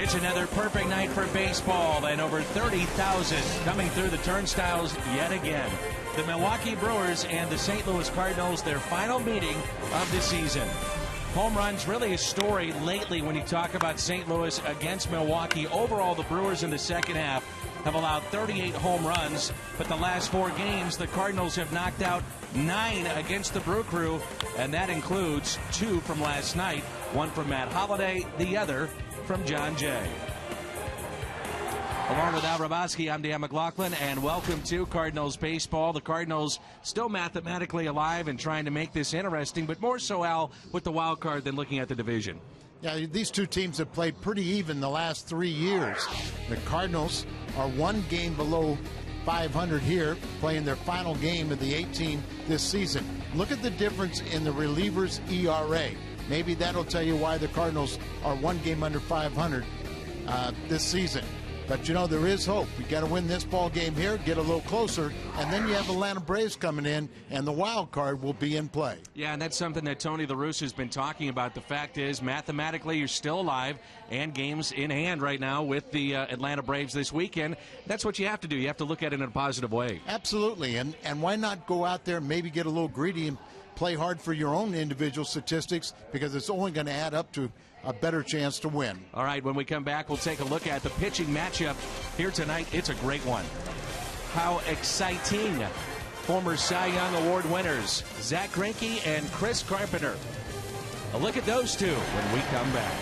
It's another perfect night for baseball, and over 30,000 coming through the turnstiles yet again. The Milwaukee Brewers and the St. Louis Cardinals, their final meeting of the season. Home runs really a story lately when you talk about St. Louis against Milwaukee. Overall, the Brewers in the second half have allowed 38 home runs, but the last 4 games, the Cardinals have knocked out 9 against the Brew Crew, and that includes 2 from last night, 1 from Matt Holliday, the other from John Jay. Along with Al Rabosky, I'm Dan McLaughlin, and welcome to Cardinals baseball. The Cardinals still mathematically alive and trying to make this interesting, but more so, Al, with the wild card than looking at the division. Yeah, these two teams have played pretty even the last 3 years. The Cardinals are 1 game below 500 here, playing their final game of the 18 this season. Look at the difference in the relievers' ERA. Maybe that'll tell you why the Cardinals are 1 game under 500 this season. But, you know, there is hope. We got to win this ball game here, get a little closer, and then you have Atlanta Braves coming in, and the wild card will be in play. Yeah, and that's something that Tony La Russa has been talking about. The fact is, mathematically, you're still alive, and games in hand right now with the Atlanta Braves this weekend. That's what you have to do. You have to look at it in a positive way. Absolutely, and why not go out there and maybe get a little greedy and play hard for your own individual statistics, because it's only going to add up to a better chance to win. All right, when we come back, we'll take a look at the pitching matchup here tonight. It's a great one. How exciting. Former Cy Young Award winners, Zack Greinke and Chris Carpenter. A look at those two when we come back.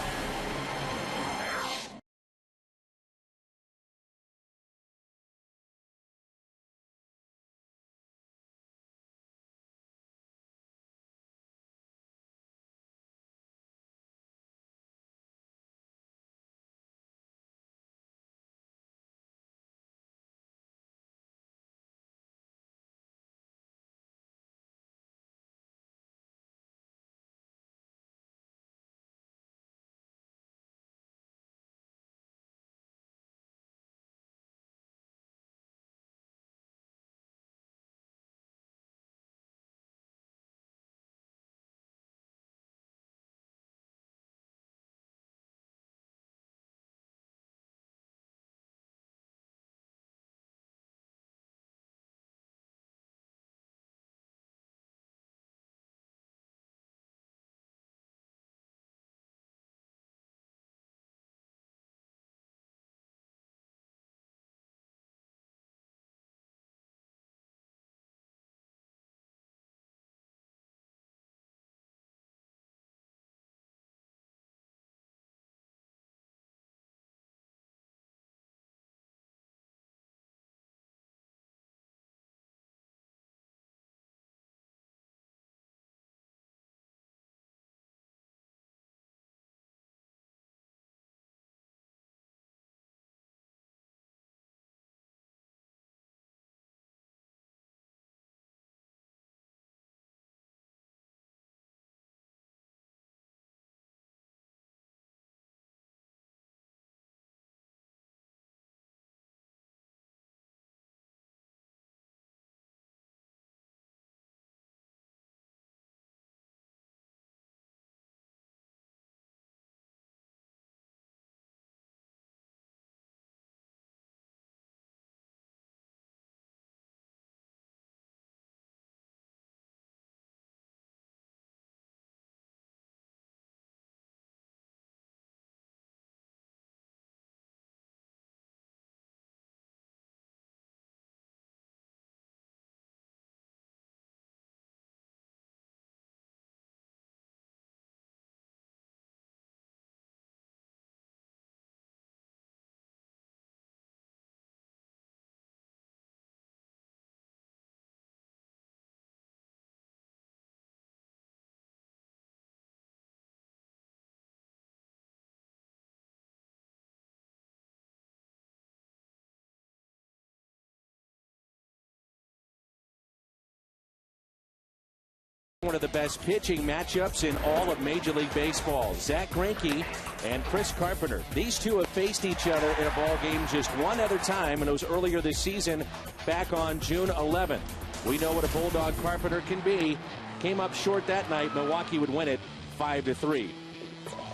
One of the best pitching matchups in all of Major League Baseball. Zack Greinke and Chris Carpenter. These two have faced each other in a ball game just one other time, and it was earlier this season, back on June 11th. We know what a Bulldog Carpenter can be. Came up short that night. Milwaukee would win it 5-3.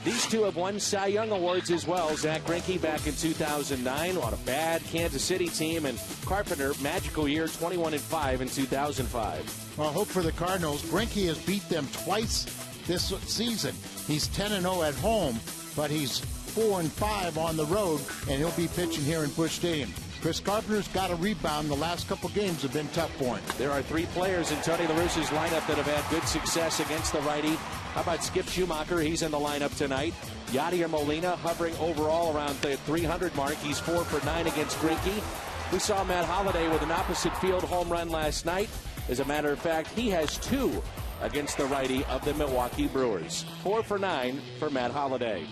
These two have won Cy Young Awards as well. Zach Greinke back in 2009 on a bad Kansas City team, and Carpenter, magical year, 21-5 in 2005. Well, hope for the Cardinals. Greinke has beat them twice this season. He's 10-0 at home, but he's 4-5 on the road, and he'll be pitching here in Busch Stadium. Chris Carpenter's got a rebound. The last couple games have been tough for him. There are three players in Tony La Russa's lineup that have had good success against the righty. How about Skip Schumacher? He's in the lineup tonight. Yadier Molina hovering overall around the 300 mark. He's 4 for 9 against Greinke. We saw Matt Holliday with an opposite field home run last night. As a matter of fact, he has 2 against the righty of the Milwaukee Brewers. 4 for 9 for Matt Holliday.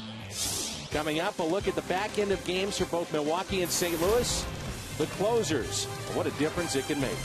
Coming up, a look at the back end of games for both Milwaukee and St. Louis. The closers. What a difference it can make.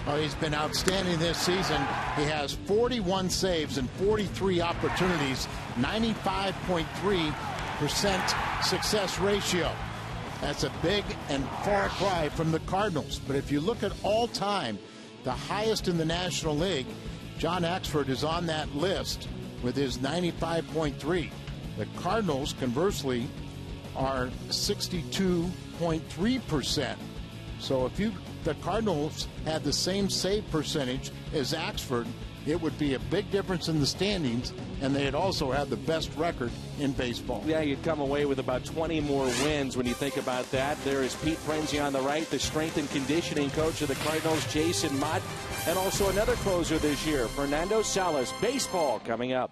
Well, he's been outstanding this season. He has 41 saves and 43 opportunities, 95.3% success ratio. That's a big and far cry from the Cardinals. But if you look at all time, the highest in the National League, John Axford is on that list with his 95.3. The Cardinals, conversely, are 62.3%. So if the Cardinals had the same save percentage as Axford, it would be a big difference in the standings, and they'd also have the best record in baseball. Yeah, you'd come away with about 20 more wins when you think about that. There is Pete Prenzi on the right, the strength and conditioning coach of the Cardinals, Jason Mott, and also another closer this year, Fernando Salas. Baseball coming up.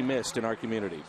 missed in our community.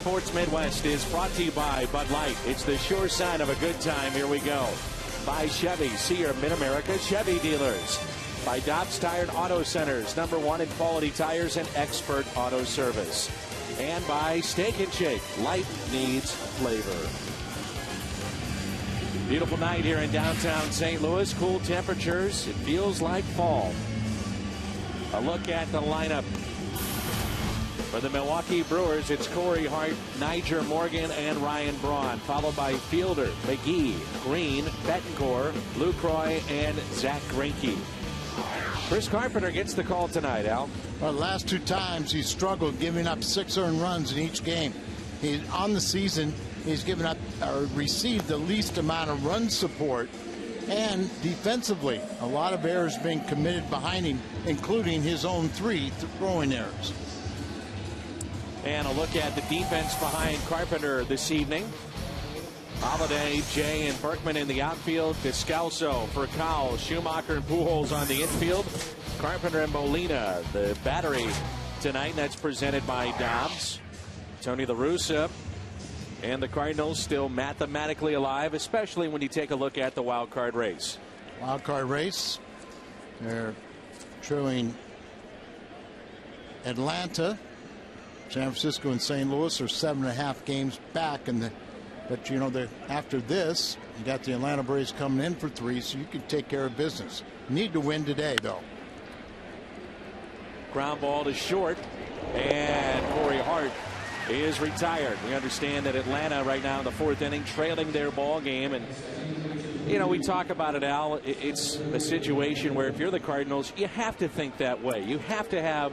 Sports Midwest is brought to you by Bud Light. It's the sure sign of a good time. Here we go. By Chevy. See your Mid-America Chevy dealers. By Dobbs Tire Auto Centers, #1 in quality tires and expert auto service. And by Steak and Shake. Life needs flavor. Beautiful night here in downtown St. Louis. Cool temperatures. It feels like fall. A look at the lineup. For the Milwaukee Brewers, it's Corey Hart, Niger Morgan, and Ryan Braun, followed by Fielder, McGee, Green, Bettencourt, Lucroy, and Zach Greinke. Chris Carpenter gets the call tonight, Al. Well, the last two times he's struggled, giving up 6 earned runs in each game. On the season, he's given up or received the least amount of run support. And defensively, a lot of errors being committed behind him, including his own 3 throwing errors. And a look at the defense behind Carpenter this evening. Holiday, Jay, and Berkman in the outfield. Descalso for Cowell, Schumacher, and Pujols on the infield. Carpenter and Molina, the battery tonight. That's presented by Dobbs. Tony La Russa. And the Cardinals still mathematically alive, especially when you take a look at the wild card race. Wild card race. They're trailing Atlanta. San Francisco and St. Louis are 7.5 games back, but you know, after this, you got the Atlanta Braves coming in for 3, so you can take care of business. Need to win today, though. Ground ball to short, and Corey Hart is retired. We understand that Atlanta right now in the 4th inning, trailing their ball game, and you know, we talk about it, Al. It's a situation where if you're the Cardinals, you have to think that way. You have to have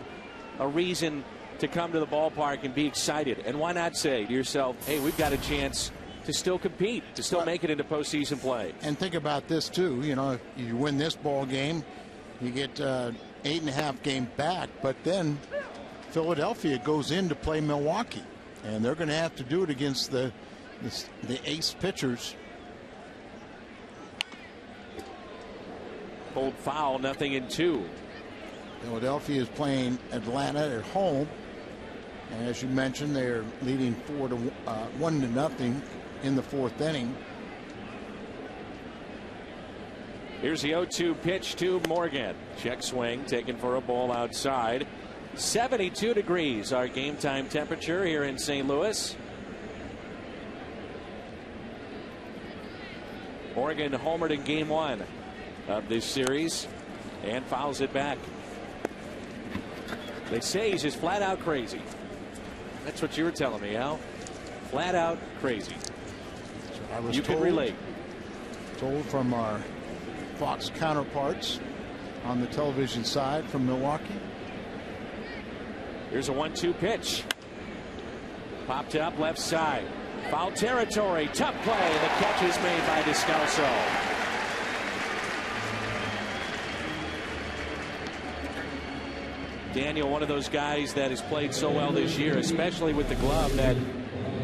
a reason to come to the ballpark and be excited. And why not say to yourself, hey, we've got a chance to still compete, to still make it into postseason play. And think about this, too. You know, if you win this ball game, you get 8.5 game back. But then Philadelphia goes in to play Milwaukee. And they're going to have to do it against the ace pitchers. Pulled foul, 0-2. Philadelphia is playing Atlanta at home. And as you mentioned, they're leading 1-0 in the fourth inning. Here's the 0-2 pitch to Morgan. Check swing taken for a ball outside. 72 degrees our game time temperature here in St. Louis. Morgan homered in game 1 of this series and fouls it back. They say he's just flat out crazy. That's what you were telling me, Al. Flat out crazy. You can relate. Told from our Fox counterparts on the television side from Milwaukee. Here's a 1-2 pitch. Popped up left side. Foul territory. Tough play. The catch is made by Descalso. Daniel, one of those guys that has played so well this year, especially with the glove, that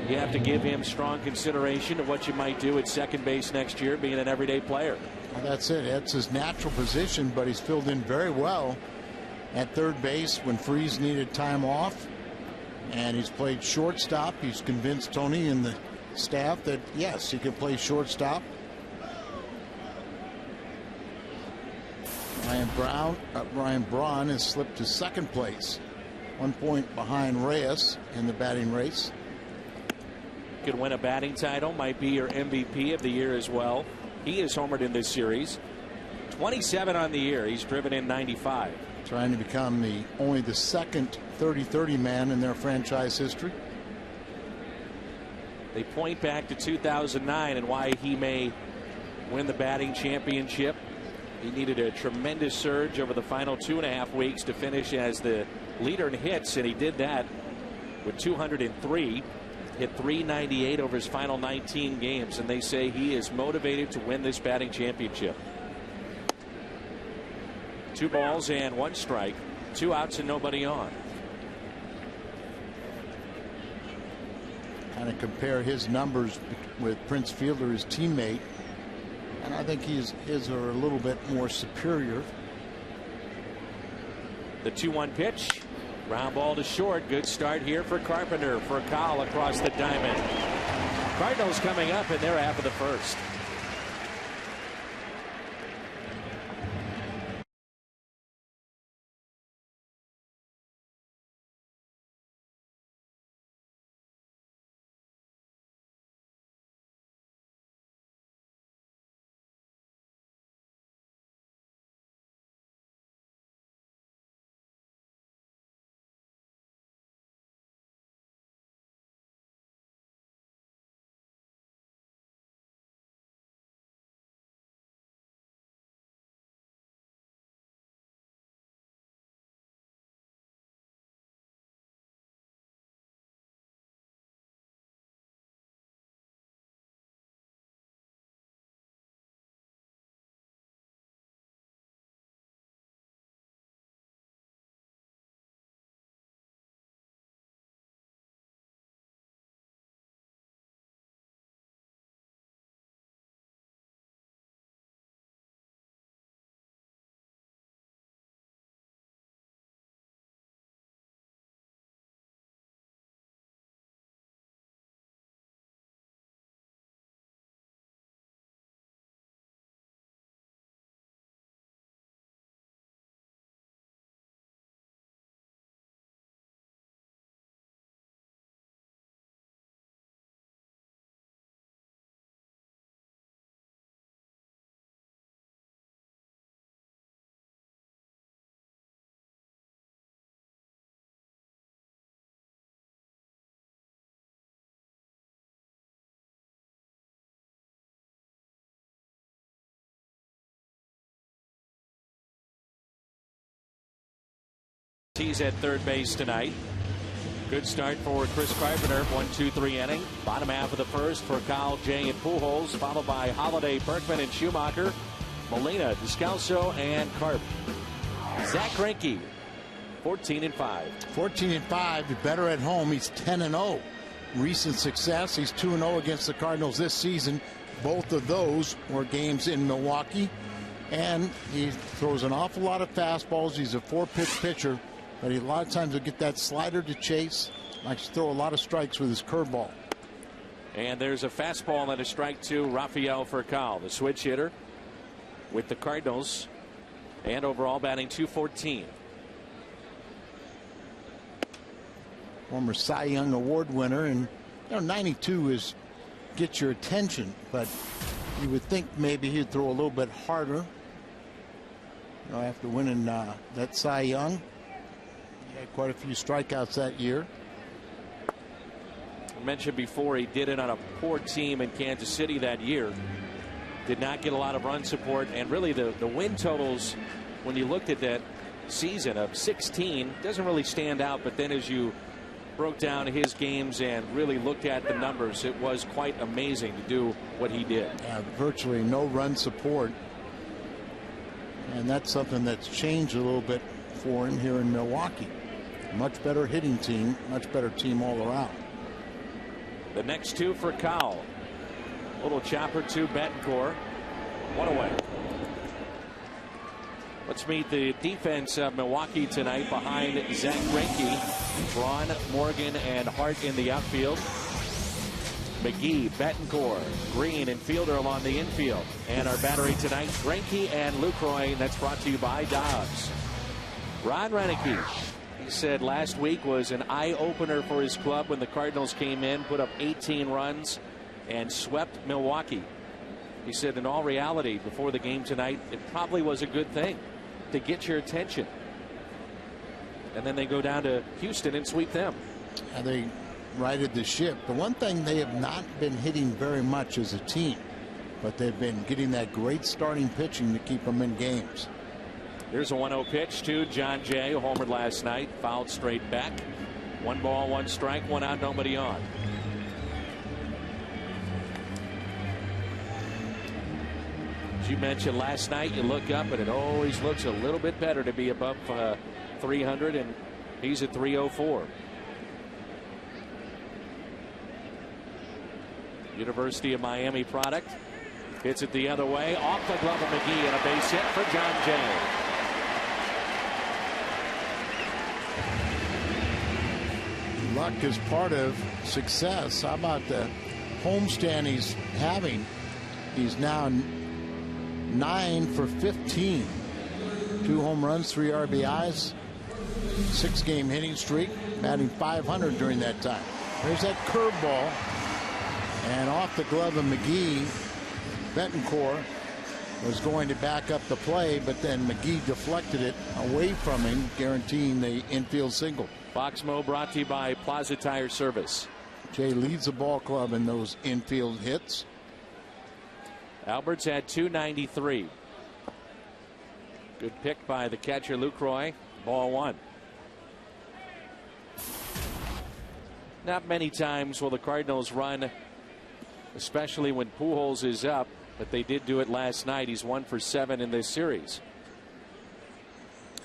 you have to give him strong consideration of what you might do at second base next year, being an everyday player. Well, that's it. That's his natural position, but he's filled in very well at third base when Freese needed time off. And he's played shortstop. He's convinced Tony and the staff that, yes, he can play shortstop. Brian Braun has slipped to second place, 1 point behind Reyes in the batting race. Could win a batting title, might be your MVP of the year as well. He is homered in this series. 27 on the year. He's driven in 95. Trying to become only the second 30-30 man in their franchise history. They point back to 2009 and why he may win the batting championship. He needed a tremendous surge over the final 2.5 weeks to finish as the leader in hits, and he did that with 203. Hit .398 over his final 19 games, and they say he is motivated to win this batting championship. 2 balls and 1 strike, 2 outs and nobody on. Kind of compare his numbers with Prince Fielder, his teammate, and I think his are a little bit more superior. The 2-1 pitch. Ground ball to short. Good start here for Carpenter for a call across the diamond. Cardinals coming up in their half of the first. He's at third base tonight. Good start for Chris Carpenter. 1-2-3 inning. Bottom half of the first for Kyle, Jay, and Pujols, followed by Holiday, Berkman, and Schumacher, Molina, Descalso, and Carp. Zach Greinke, 14-5. 14-5. Better at home. He's 10-0. Recent success. He's 2-0 against the Cardinals this season. Both of those were games in Milwaukee. And he throws an awful lot of fastballs. He's a 4-pitch pitcher. But a lot of times he'll get that slider to chase Likes to throw a lot of strikes with his curveball. And there's a fastball and a strike to Rafael Furcal, the switch hitter with the Cardinals, and overall batting .214. Former Cy Young Award winner, and 92 is get your attention, but you would think maybe he'd throw a little bit harder. After winning that Cy Young, he had quite a few strikeouts that year. I mentioned before he did it on a poor team in Kansas City that year. Did not get a lot of run support, and really the win totals, when you looked at that season of 16, doesn't really stand out. But then as you broke down his games and really looked at the numbers, it was quite amazing to do what he did. Virtually no run support, and that's something that's changed a little bit for him here in Milwaukee. Much better hitting team, much better team all around. The next two for Cowell. Little chopper to Betancourt. One away. Let's meet the defense of Milwaukee tonight behind Zach Greinke, Braun, Morgan, and Hart in the outfield. McGee, Betancourt, Green, and Fielder along the infield. And our battery tonight, Greinke and Lucroy. That's brought to you by Dobbs. Ron Renicky, he said last week was an eye-opener for his club when the Cardinals came in, put up 18 runs, and swept Milwaukee. He said in all reality, before the game tonight, it probably was a good thing to get your attention. And then they go down to Houston and sweep them. And they righted the ship. The one thing, they have not been hitting very much as a team, but they've been getting that great starting pitching to keep them in games. Here's a 1-0 pitch to John Jay, who homered last night, fouled straight back. 1 ball, 1 strike, 1 out, nobody on. As you mentioned last night, you look up and it always looks a little bit better to be above 300, and he's at 304. University of Miami product. Hits it the other way, off the glove of McGee, and a base hit for John Jay. Luck is part of success. How about the homestand he's having? He's now 9 for 15. 2 home runs, 3 RBIs, 6-game hitting streak, batting .500 during that time. There's that curveball, and off the glove of McGee. Betancourt was going to back up the play, but then McGee deflected it away from him, guaranteeing the infield single. Fox Mo brought to you by Plaza Tire Service. Jay leads the ball club in those infield hits. Alberts had 293. Good pick by the catcher Lucroy. Ball 1. Not many times will the Cardinals run, especially when Pujols is up, but they did do it last night. He's 1 for 7 in this series.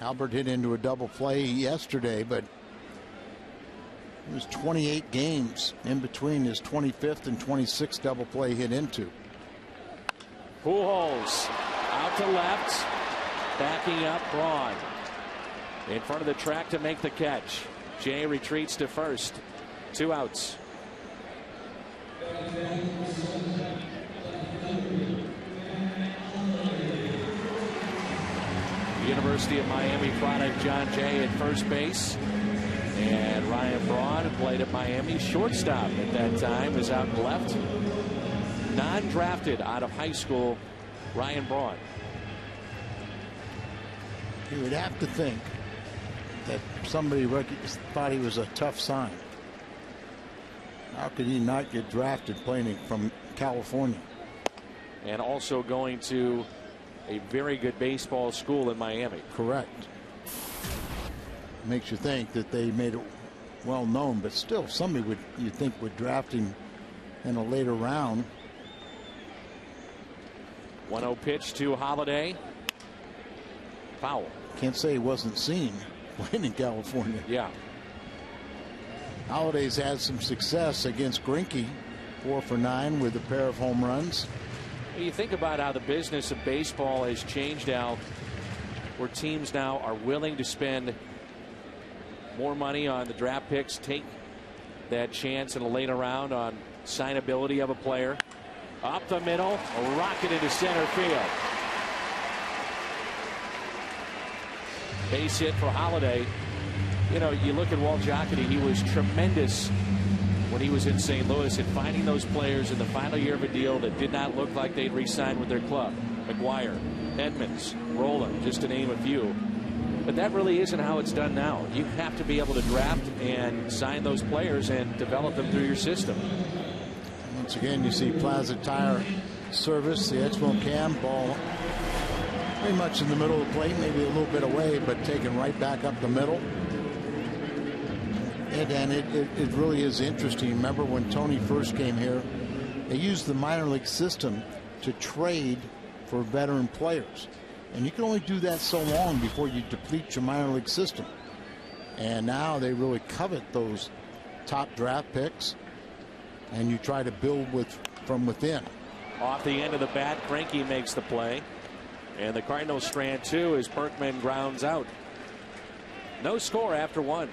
Albert hit into a double play yesterday, but it was 28 games in between his 25th and 26th double play hit into. Pujols out to left, backing up Braun in front of the track to make the catch. Jay retreats to first. 2 outs. University of Miami product John Jay at first base, and Ryan Braun, who played at Miami, shortstop at that time, is out left. Non-drafted out of high school, Ryan Braun. You would have to think that somebody thought he was a tough sign. How could he not get drafted playing from California? And also going to a very good baseball school in Miami. Correct. Makes you think that they made it well known, but still somebody would, you think, would draft him in a later round. 1-0 pitch to Holiday. Foul. Can't say he wasn't seen playing in California. Yeah. Holiday's had some success against Greinke, 4 for 9 with a pair of home runs. You think about how the business of baseball has changed out, where teams now are willing to spend more money on the draft picks, take that chance in a later round on signability of a player. Up the middle, a rocket into center field. Base hit for Holiday. You know, you look at Walt Jocketty, he was tremendous when he was in St. Louis at finding those players in the final year of a deal that did not look like they'd re-signed with their club. McGuire, Edmonds, Roland, just to name a few. But that really isn't how it's done now. You have to be able to draft and sign those players and develop them through your system. Once again, you see Plaza Tire service, the Exmo Cam ball pretty much in the middle of the plate, maybe a little bit away, but taken right back up the middle. And it really is interesting. Remember when Tony first came here, they used the minor league system to trade for veteran players. And you can only do that so long before you deplete your minor league system. And now they really covet those top draft picks, and you try to build from within. Off the end of the bat, Greinke makes the play. And the Cardinals strand two as Berkman grounds out. No score after one.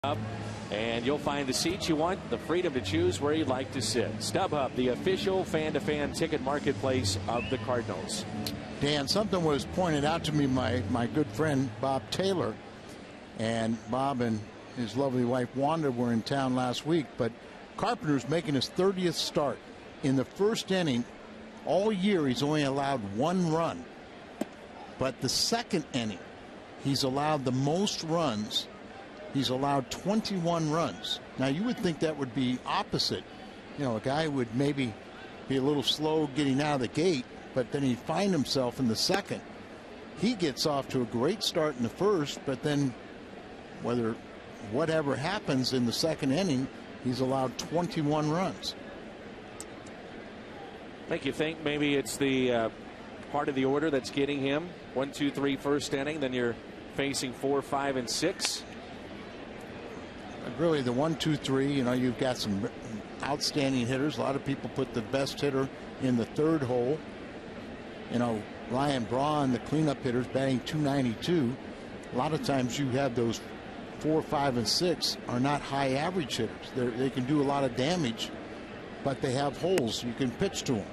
Up, and you'll find the seats you want, the freedom to choose where you'd like to sit. StubHub, the official fan-to-fan ticket marketplace of the Cardinals. Dan, something was pointed out to me, my good friend Bob Taylor, and Bob and his lovely wife Wanda were in town last week, but Carpenter's making his 30th start. In the first inning, all year he's only allowed one run, but the second inning he's allowed the most runs. He's allowed 21 runs. Now, you would think that would be opposite. You know, a guy would maybe be a little slow getting out of the gate, but then he'd find himself in the second. He gets off to a great start in the first, but then whatever happens in the second inning, he's allowed 21 runs. Make you think maybe it's the part of the order that's getting him 1, 2, 3 first inning, then you're facing 4, 5, and 6. Really, the 1, 2, 3, you know, you've got some outstanding hitters. A lot of people put the best hitter in the third hole. You know, Ryan Braun, the cleanup hitters, batting .292. A lot of times you have those 4, 5, and 6 are not high average hitters. They can do a lot of damage, but they have holes you can pitch to them.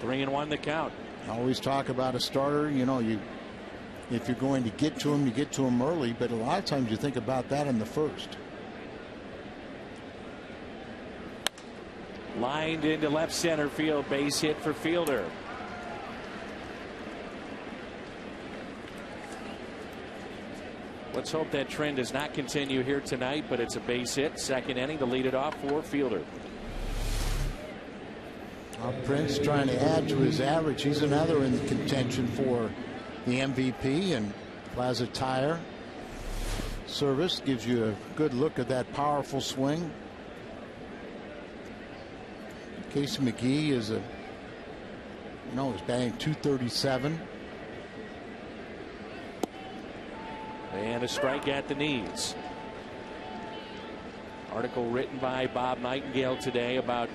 3-1 the count. I always talk about a starter, you know, if you're going to get to him, you get to him early, but a lot of times you think about that in the first. Lined into left center field, base hit for Fielder. Let's hope that trend does not continue here tonight, but it's a base hit. Second inning to lead it off for Fielder. Prince trying to add to his average. He's another in contention for the MVP, and Plaza Tire service gives you a good look at that powerful swing. Casey McGee is he's batting .237. And a strike at the knees. Article written by Bob Nightingale today about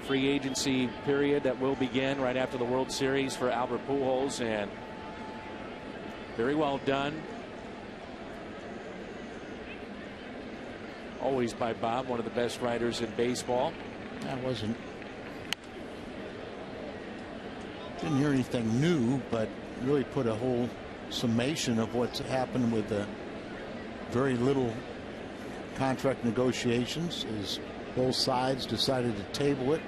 free agency period that will begin right after the World Series for Albert Pujols, and very well done. Always by Bob, one of the best writers in baseball. Didn't hear anything new, but really put a whole summation of what's happened with the very little contract negotiations, as both sides decided to table it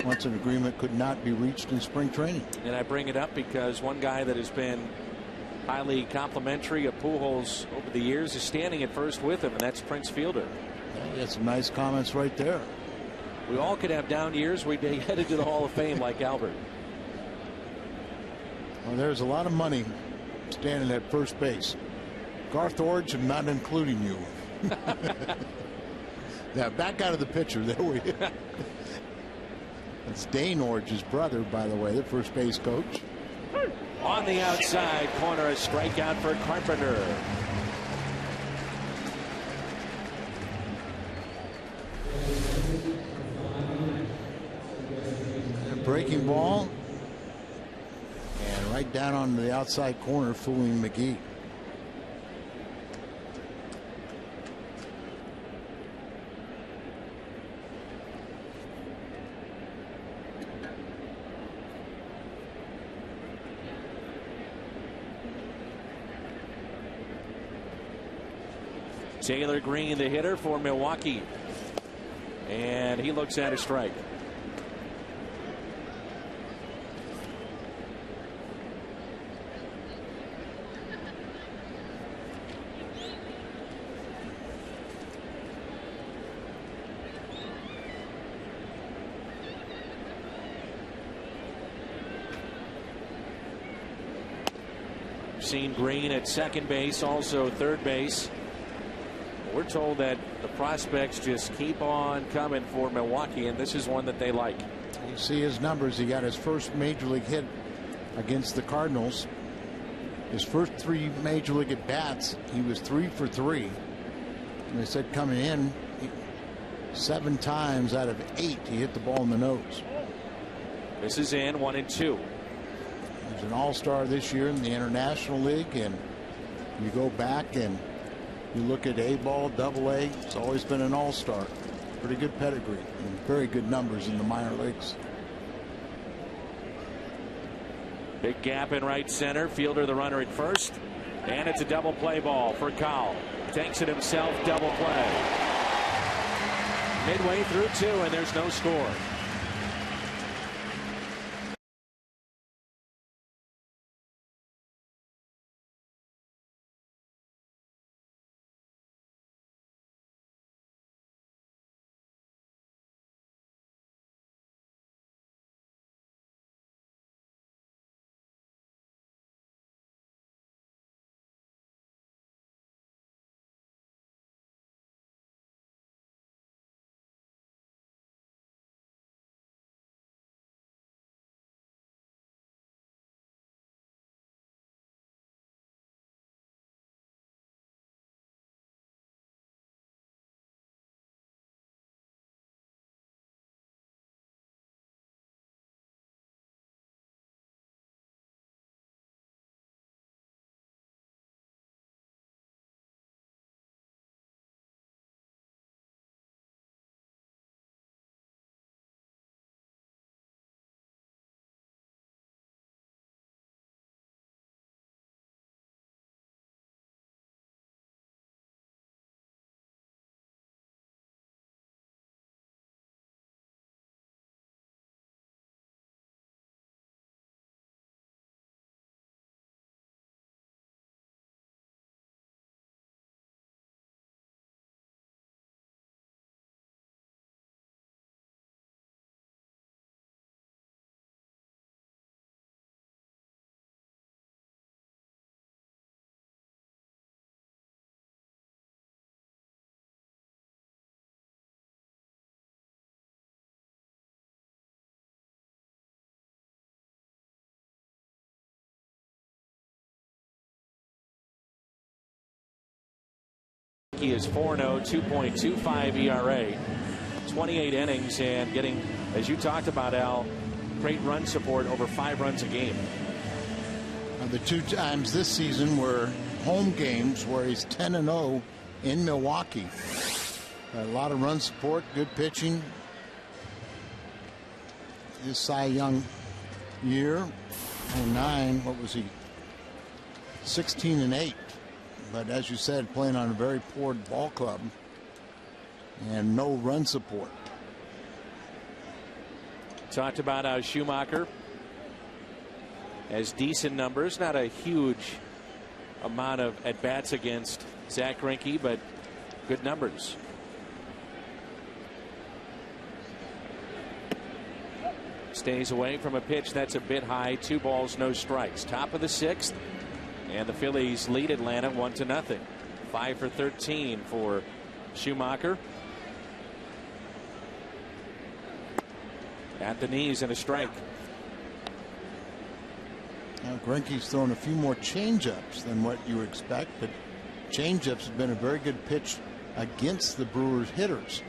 once an agreement could not be reached in spring training. And I bring it up because one guy that has been highly complimentary of Pujols over the years is standing at first with him, and that's Prince Fielder. Yeah, he had some nice comments right there. We all could have down years. We'd be headed to the Hall of Fame like Albert. Well, there's a lot of money standing at first base. Garth Orge, I'm not including you. Now back out of the picture. There we go. It's Dane Orge's brother, by the way, the first base coach. On the outside corner, a strikeout for Carpenter. A breaking ball. And right down on the outside corner, fooling McGee. Taylor Green, the hitter for Milwaukee, and he looks at a strike. We've seen Green at second base, also third base. We're told that the prospects just keep on coming for Milwaukee, and this is one that they like. You see his numbers. He got his first major league hit against the Cardinals. His first 3 major league at bats, he was 3 for 3. And they said coming in, 7 times out of 8 he hit the ball in the nose. This is in 1-2. He's an all-star this year in the International League, and you go back and you look at A-ball, Double-A, it's always been an all-star. Pretty good pedigree and very good numbers in the minor leagues. Big gap in right center. Fielder the runner at first, and it's a double play ball for Cowell. Takes it himself, double play. Midway through 2, and there's no score. Greinke is 4-0, 2.25 ERA, 28 innings, and getting, as you talked about, Al, great run support, over 5 runs a game. The 2 times this season were home games where he's 10-0 in Milwaukee. A lot of run support, good pitching. His Cy Young year, 09, what was he? 16-8. But as you said, playing on a very poor ball club and no run support. Talked about how Schumacher has decent numbers, not a huge amount of at-bats against Zach Greinke, but good numbers. Stays away from a pitch that's a bit high. 2 balls, no strikes. Top of the 6th, and the Phillies lead Atlanta 1-0. 5 for 13 for Schumacher. At the knees and a strike. Now Greinke's thrown a few more changeups than what you expect, but changeups have been a very good pitch against the Brewers hitters.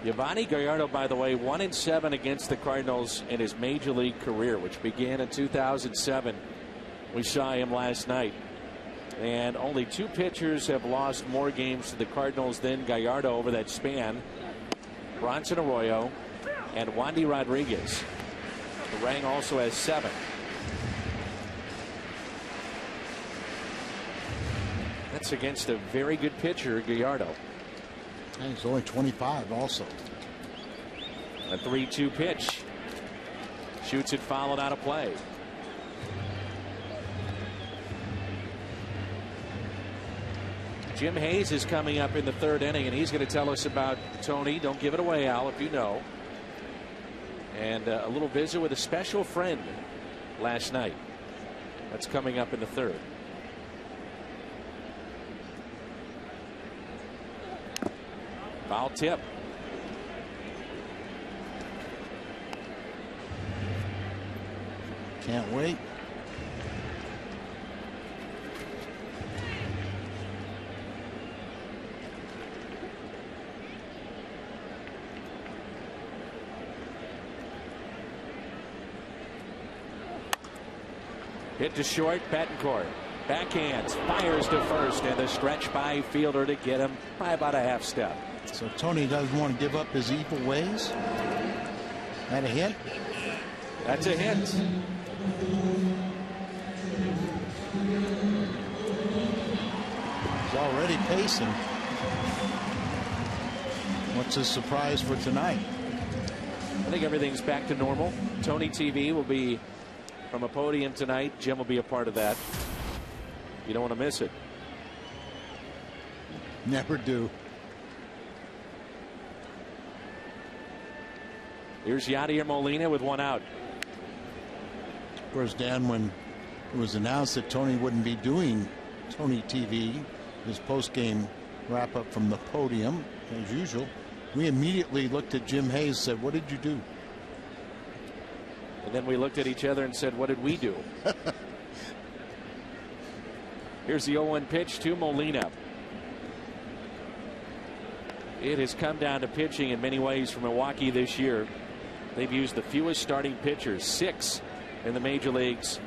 Yovani Gallardo, by the way, 1-7 against the Cardinals in his major league career, which began in 2007. We saw him last night. And only 2 pitchers have lost more games to the Cardinals than Gallardo over that span. Bronson Arroyo and Wandy Rodriguez. Rang also has 7. That's against a very good pitcher, Gallardo. And he's only 25 also. A 3-2 pitch. Shoots it, followed out of play. Jim Hayes is coming up in the 3rd inning, and he's going to tell us about Tony. Don't give it away, Al, if you know. And a little visit with a special friend last night. That's coming up in the 3rd. Foul tip. Can't wait. Hit to short, Betancourt. Backhands, fires to first, and the stretch by fielder to get him by about a half step. So Tony doesn't want to give up his evil ways. That a hit? That's a hit. He's already pacing. What's his surprise for tonight? I think everything's back to normal. Tony TV will be from a podium tonight. Jim will be a part of that. You don't want to miss it. Never do. Here's Yadier Molina with 1 out. Of course, Dan, when it was announced that Tony wouldn't be doing Tony TV, his post-game wrap-up from the podium, as usual, we immediately looked at Jim Hayes and said, what did you do? And then we looked at each other and said, what did we do? Here's the 0-1 pitch to Molina. It has come down to pitching in many ways for Milwaukee this year. They've used the fewest starting pitchers, 6 in the major leagues.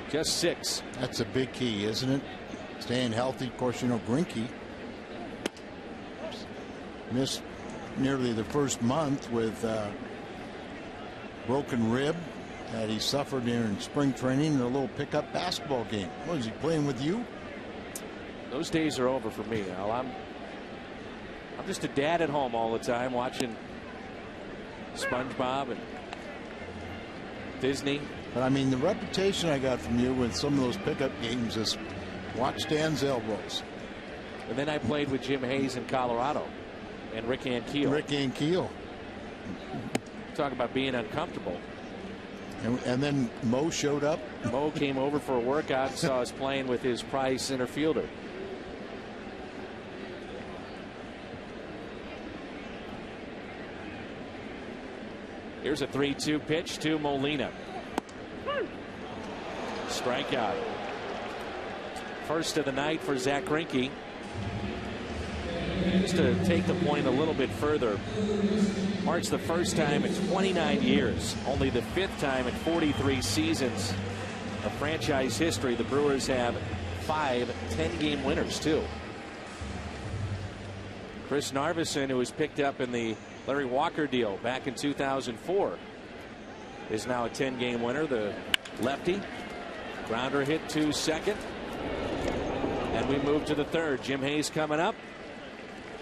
Just 6. That's a big key, isn't it? Staying healthy. Of course, you know, Greinke missed nearly the first month with broken rib that he suffered in spring training in a little pickup basketball game. What, was he playing with you? Those days are over for me, Al. I'm just a dad at home all the time watching SpongeBob and Disney. But I mean, the reputation I got from you with some of those pickup games is watch Dan's elbows. And then I played with Jim Hayes in Colorado and Rick Ankiel. Rick Ankiel. Talk about being uncomfortable. And then Mo showed up. Mo came over for a workout and saw us playing with his prize center fielder. Here's a 3-2 pitch to Molina. Strikeout. First of the night for Zach Greinke. Just to take the point a little bit further, marks the first time in 29 years, only the 5th time in 43 seasons of franchise history, the Brewers have 5 10-game winners, too. Chris Narveson, who was picked up in the Larry Walker deal back in 2004, is now a 10-game winner. The lefty. Grounder hit to second. And we move to the 3rd. Jim Hayes coming up.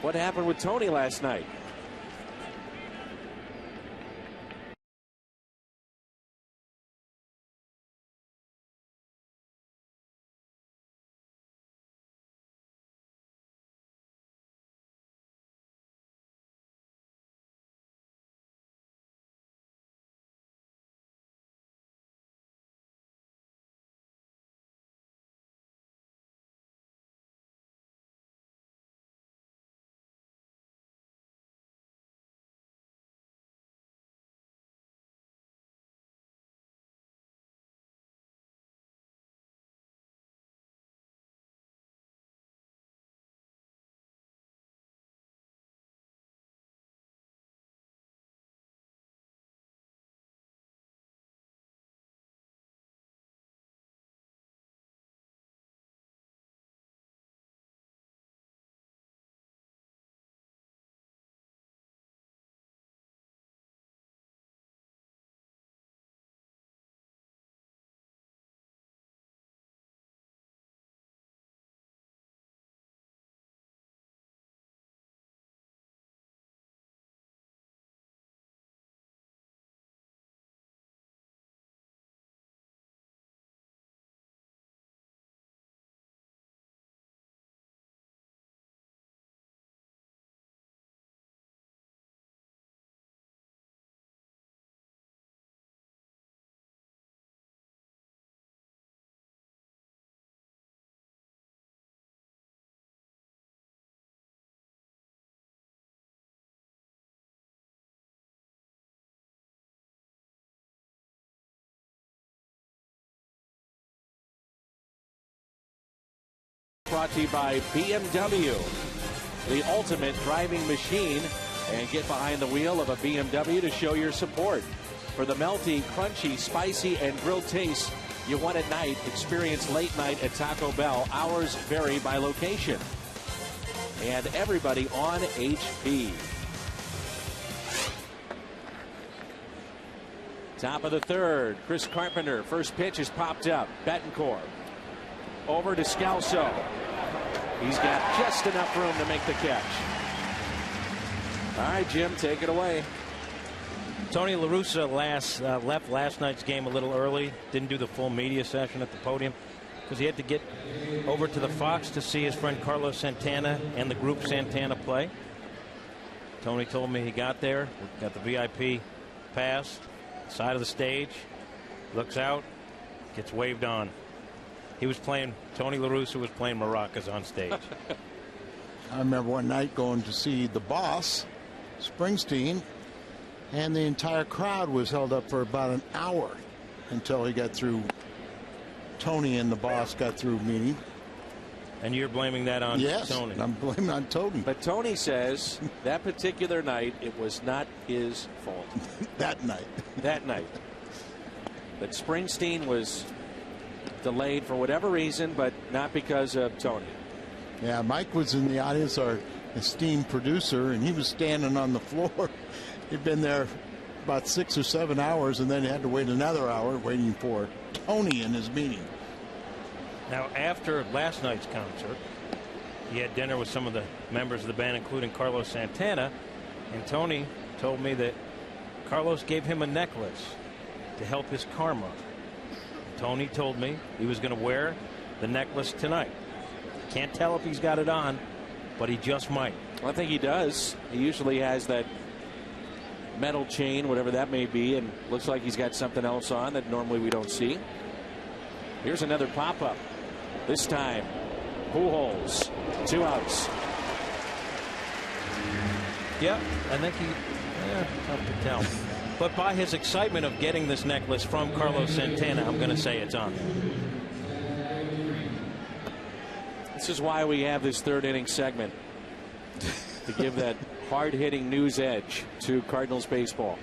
What happened with Tony last night? Brought to you by BMW, the ultimate driving machine. And get behind the wheel of a BMW to show your support. For the melty, crunchy, spicy, and grilled taste you want at night, experience late night at Taco Bell. Hours vary by location. And everybody on HP. Top of the 3rd, Chris Carpenter. First pitch is popped up. Betancourt. Over to Scalzo. He's got just enough room to make the catch. All right, Jim, take it away. Tony La Russa left last night's game a little early. Didn't do the full media session at the podium because he had to get over to the Fox to see his friend Carlos Santana and the group Santana play. Tony told me he got there, got the VIP pass, side of the stage, looks out, gets waved on. He was playing, Tony La Russa was playing maracas on stage. I remember one night going to see the Boss, Springsteen, and the entire crowd was held up for about an hour until he got through. Tony and the Boss got through meeting. And you're blaming that on Tony? Yes, I'm blaming on Tony. But Tony says that particular night, it was not his fault. That night. That night. That Springsteen was delayed for whatever reason, but not because of Tony. Yeah, Mike was in the audience, our esteemed producer, and he was standing on the floor. He'd been there about 6 or 7 hours, and then he had to wait another hour waiting for Tony in his meeting. Now, after last night's concert, he had dinner with some of the members of the band, including Carlos Santana, and Tony told me that Carlos gave him a necklace to help his karma. Tony told me he was going to wear the necklace tonight. Can't tell if he's got it on, but he just might. Well, I think he does. He usually has that metal chain, whatever that may be, and looks like he's got something else on that normally we don't see. Here's another pop-up. This time, Pujols, 2 outs. Yeah, I think tough to tell. But by his excitement of getting this necklace from Carlos Santana, I'm going to say it's on. This is why we have this third inning segment, to give that hard-hitting news edge to Cardinals baseball.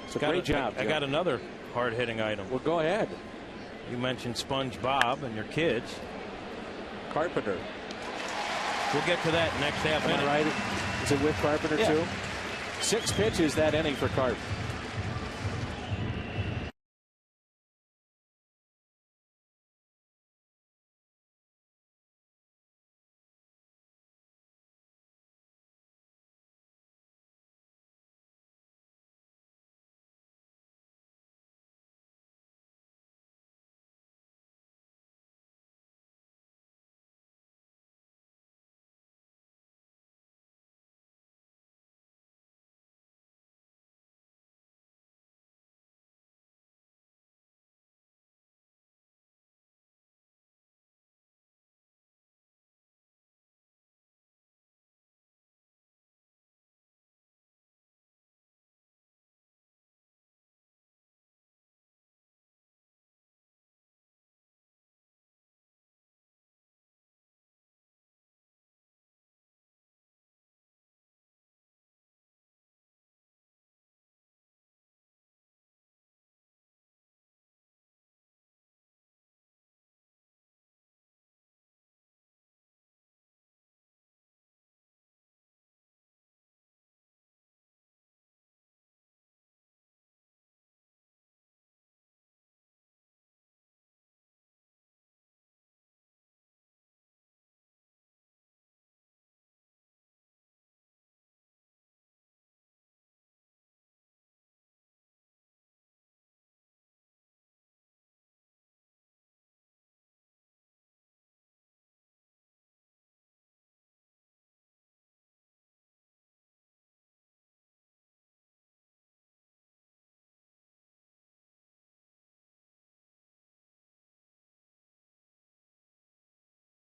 It's a great job. I got another hard-hitting item. Well, go ahead. You mentioned SpongeBob and your kids. Carpenter. We'll get to that next half inning. Right? Is it with Carpenter too? 6 pitches that inning for Carp.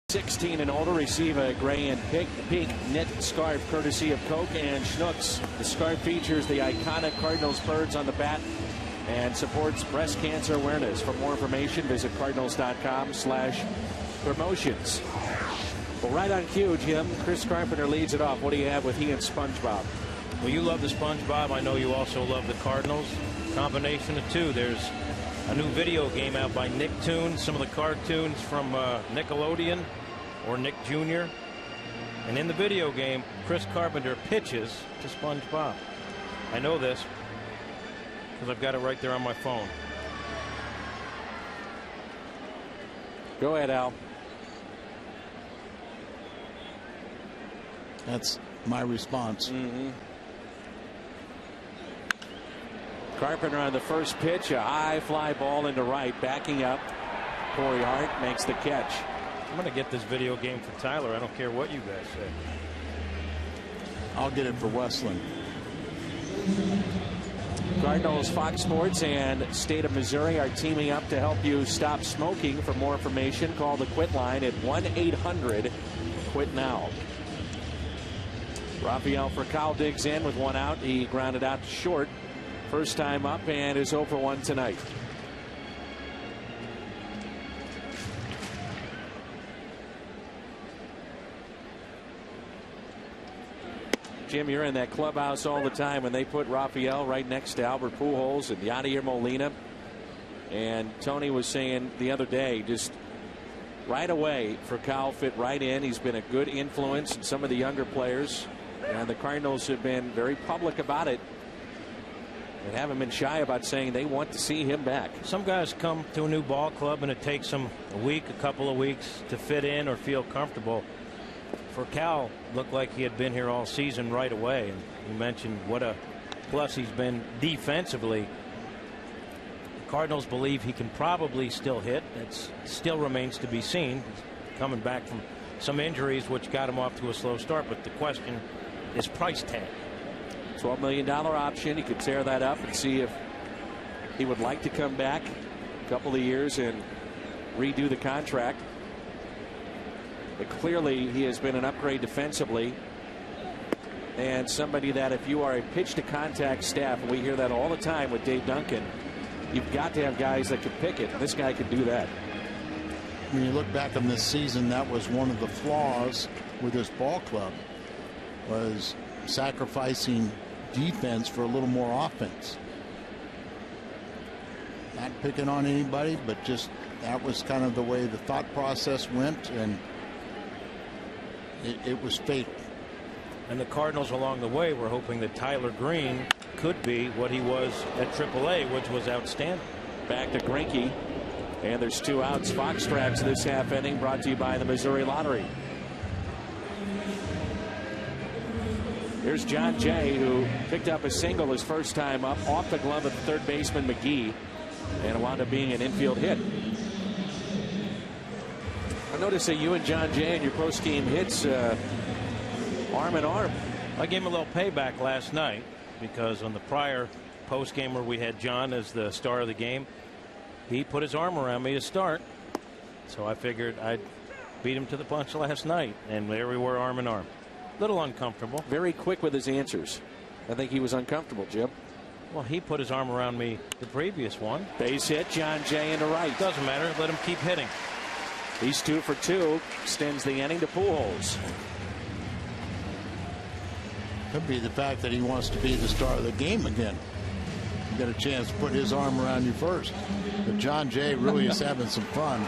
(16 and older) receive a gray and pink knit scarf courtesy of Coke and Schnucks. The scarf features the iconic Cardinals birds on the bat and supports breast cancer awareness. For more information, visit cardinals.com/promotions. Well, right on cue, Jim. Chris Carpenter leads it off. What do you have with he and SpongeBob? Well, you love the SpongeBob. I know you also love the Cardinals. Combination of two. There's a new video game out by Nicktoons, some of the cartoons from Nickelodeon or Nick Jr. And in the video game, Chris Carpenter pitches to SpongeBob. I know this because I've got it right there on my phone. Go ahead, Al. That's my response. Carpenter on the first pitch, a high fly ball into right, backing up. Corey Hart makes the catch. I'm going to get this video game for Tyler. I don't care what you guys say. I'll get it for Westland. Cardinals, Fox Sports, and State of Missouri are teaming up to help you stop smoking. For more information, call the quit line at 1-800-QUIT-NOW. Rafael Furcal digs in with one out. He grounded out to short. First time up and is 0 for 1 tonight. Jim, you're in that clubhouse all the time, and they put Rafael right next to Albert Pujols and Yadier Molina. And Tony was saying the other day, just right away, Furcal fit right in. He's been a good influence in some of the younger players, and the Cardinals have been very public about it. And haven't been shy about saying they want to see him back. Some guys come to a new ball club and it takes them a week, a couple of weeks to fit in or feel comfortable. Furcal looked like he had been here all season right away. And you mentioned what a plus he's been defensively. The Cardinals believe he can probably still hit. It still remains to be seen. He's coming back from some injuries which got him off to a slow start. But the question is price tag. $12 million option. He could tear that up and see if he would like to come back a couple of years and redo the contract. But clearly he has been an upgrade defensively, and somebody that if you are a pitch to contact staff, and we hear that all the time with Dave Duncan, you've got to have guys that can pick it, and this guy can do that. when you look back on this season, that was one of the flaws with this ball club, was sacrificing defense for a little more offense. Not picking on anybody, but just that was kind of the way the thought process went, and it was fatal. And the Cardinals along the way were hoping that Tyler Green could be what he was at AAA, which was outstanding. Back to Greinke, and there's 2 outs. Foxtrax this half inning, brought to you by the Missouri Lottery. Here's John Jay, who picked up a single his first time up off the glove of third baseman McGee, and it wound up being an infield hit. I noticed that you and John Jay in your post-game hits arm in arm. I gave him a little payback last night because on the prior post-game where we had John as the star of the game, he put his arm around me to start. So I figured I'd beat him to the punch last night, and there we were arm in arm. Little uncomfortable. Very quick with his answers. I think he was uncomfortable, Jim. Well, he put his arm around me the previous one. Base hit, John Jay into right. Doesn't matter. Let him keep hitting. He's 2 for 2. Extends the inning to Pujols. Could be the fact that he wants to be the star of the game again. You get a chance to put his arm around you first. But John Jay really is having some fun.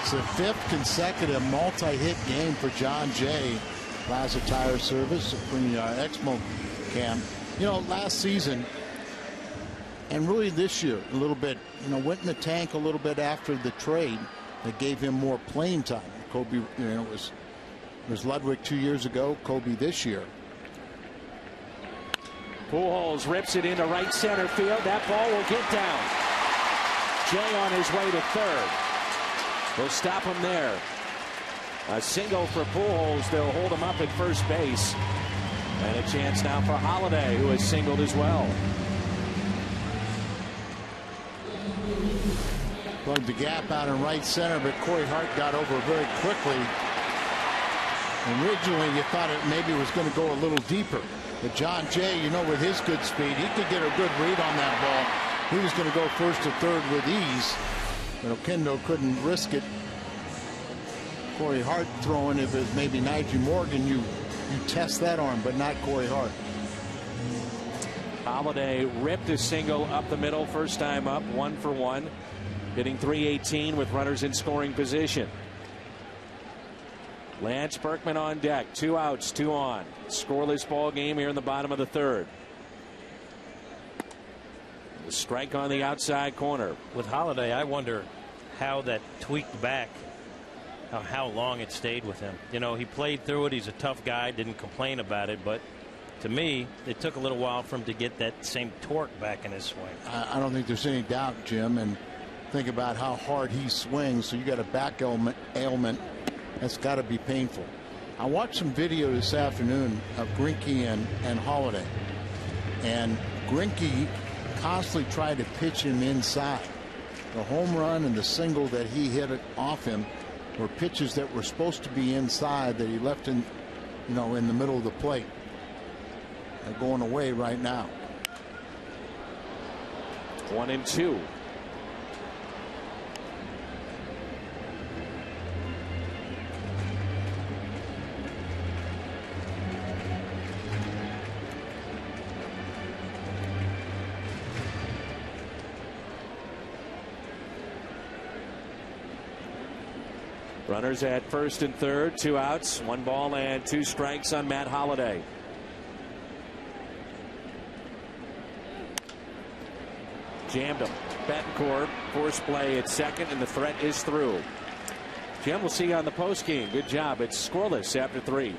It's the 5th consecutive multi-hit game for John Jay. Plaza Tire Service from the Exmo camp. You know, last season and really this year a little bit, you know, went in the tank a little bit after the trade that gave him more playing time. Kobe, you know, it was Ludwig 2 years ago, Kobe this year. Pujols rips it into right center field. That ball will get down. Jay on his way to third. They'll stop him there. A single for Pujols. They'll hold him up at first base. And a chance now for Holiday, who has singled as well. Plugged the gap out in right center, but Corey Hart got over very quickly. Originally, you thought it maybe was going to go a little deeper. But John Jay, you know, with his good speed, he could get a good read on that ball. He was going to go first to third with ease. But Oquendo couldn't risk it. Corey Hart throwing, if it was maybe Nigel Morgan, you test that arm, but not Corey Hart. Holiday ripped a single up the middle, first time up, 1 for 1. Hitting .318 with runners in scoring position. Lance Berkman on deck. 2 outs, 2 on. Scoreless ball game here in the bottom of the third. The strike on the outside corner. With Holiday, I wonder how that tweaked back, how long it stayed with him. You know, he played through it. He's a tough guy, didn't complain about it, but to me, it took a little while for him to get that same torque back in his swing. I don't think there's any doubt, Jim, and think about how hard he swings. So you got a back ailment. That's got to be painful. I watched some video this afternoon of Greinke and Holiday, and Greinke constantly tried to pitch him inside. The home run and the single that he hit off him were pitches that were supposed to be inside that he left in, you know, in the middle of the plate. They're going away right now. 1-2. Runners at first and third, 2 outs, 1 ball and 2 strikes on Matt Holiday. Jammed him. Betancourt force play at second, and the threat is through. Jim, we'll see you on the post game. Good job. It's scoreless after 3.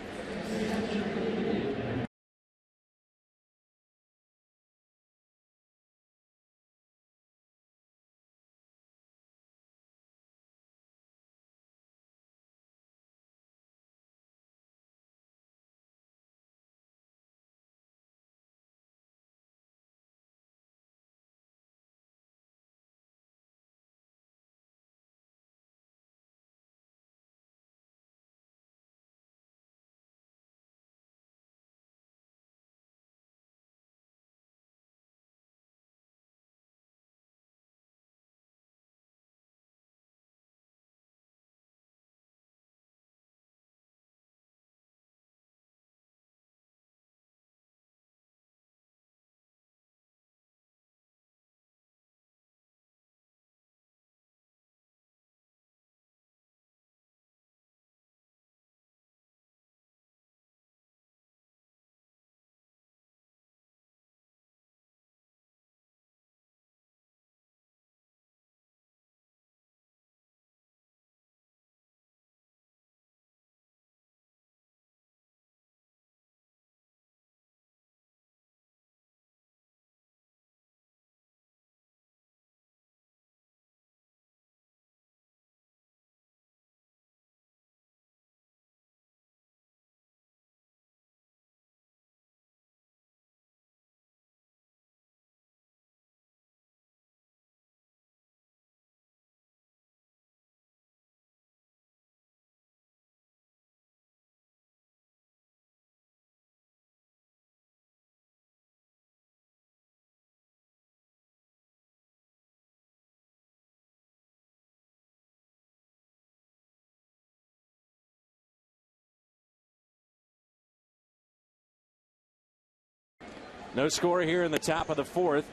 No score here in the top of the fourth.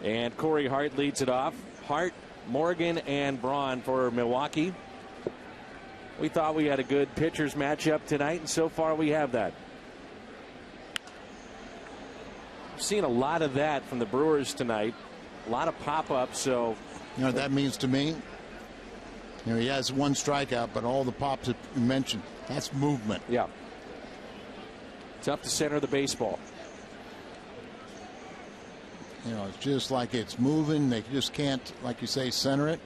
And Corey Hart leads it off. Hart, Morgan, and Braun for Milwaukee. We thought we had a good pitchers matchup tonight, and so far we have that. I've seen a lot of that from the Brewers tonight. A lot of pop-ups, so. You know what that means to me? You know, he has one strikeout, but all the pops that you mentioned, that's movement. Yeah. Tough to center the baseball. You know, it's just like it's moving. They just can't, like you say, center it.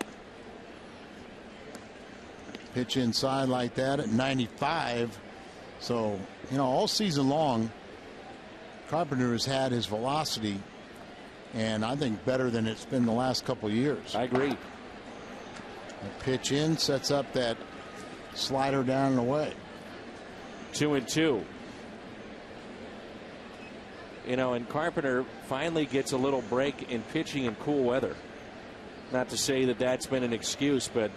Pitch inside like that at 95. So, you know, all season long, Carpenter has had his velocity, and I think better than it's been the last couple of years. I agree. The pitch in sets up that slider down and away. 2-2. You know, and Carpenter finally gets a little break in pitching in cool weather. Not to say that that's been an excuse, but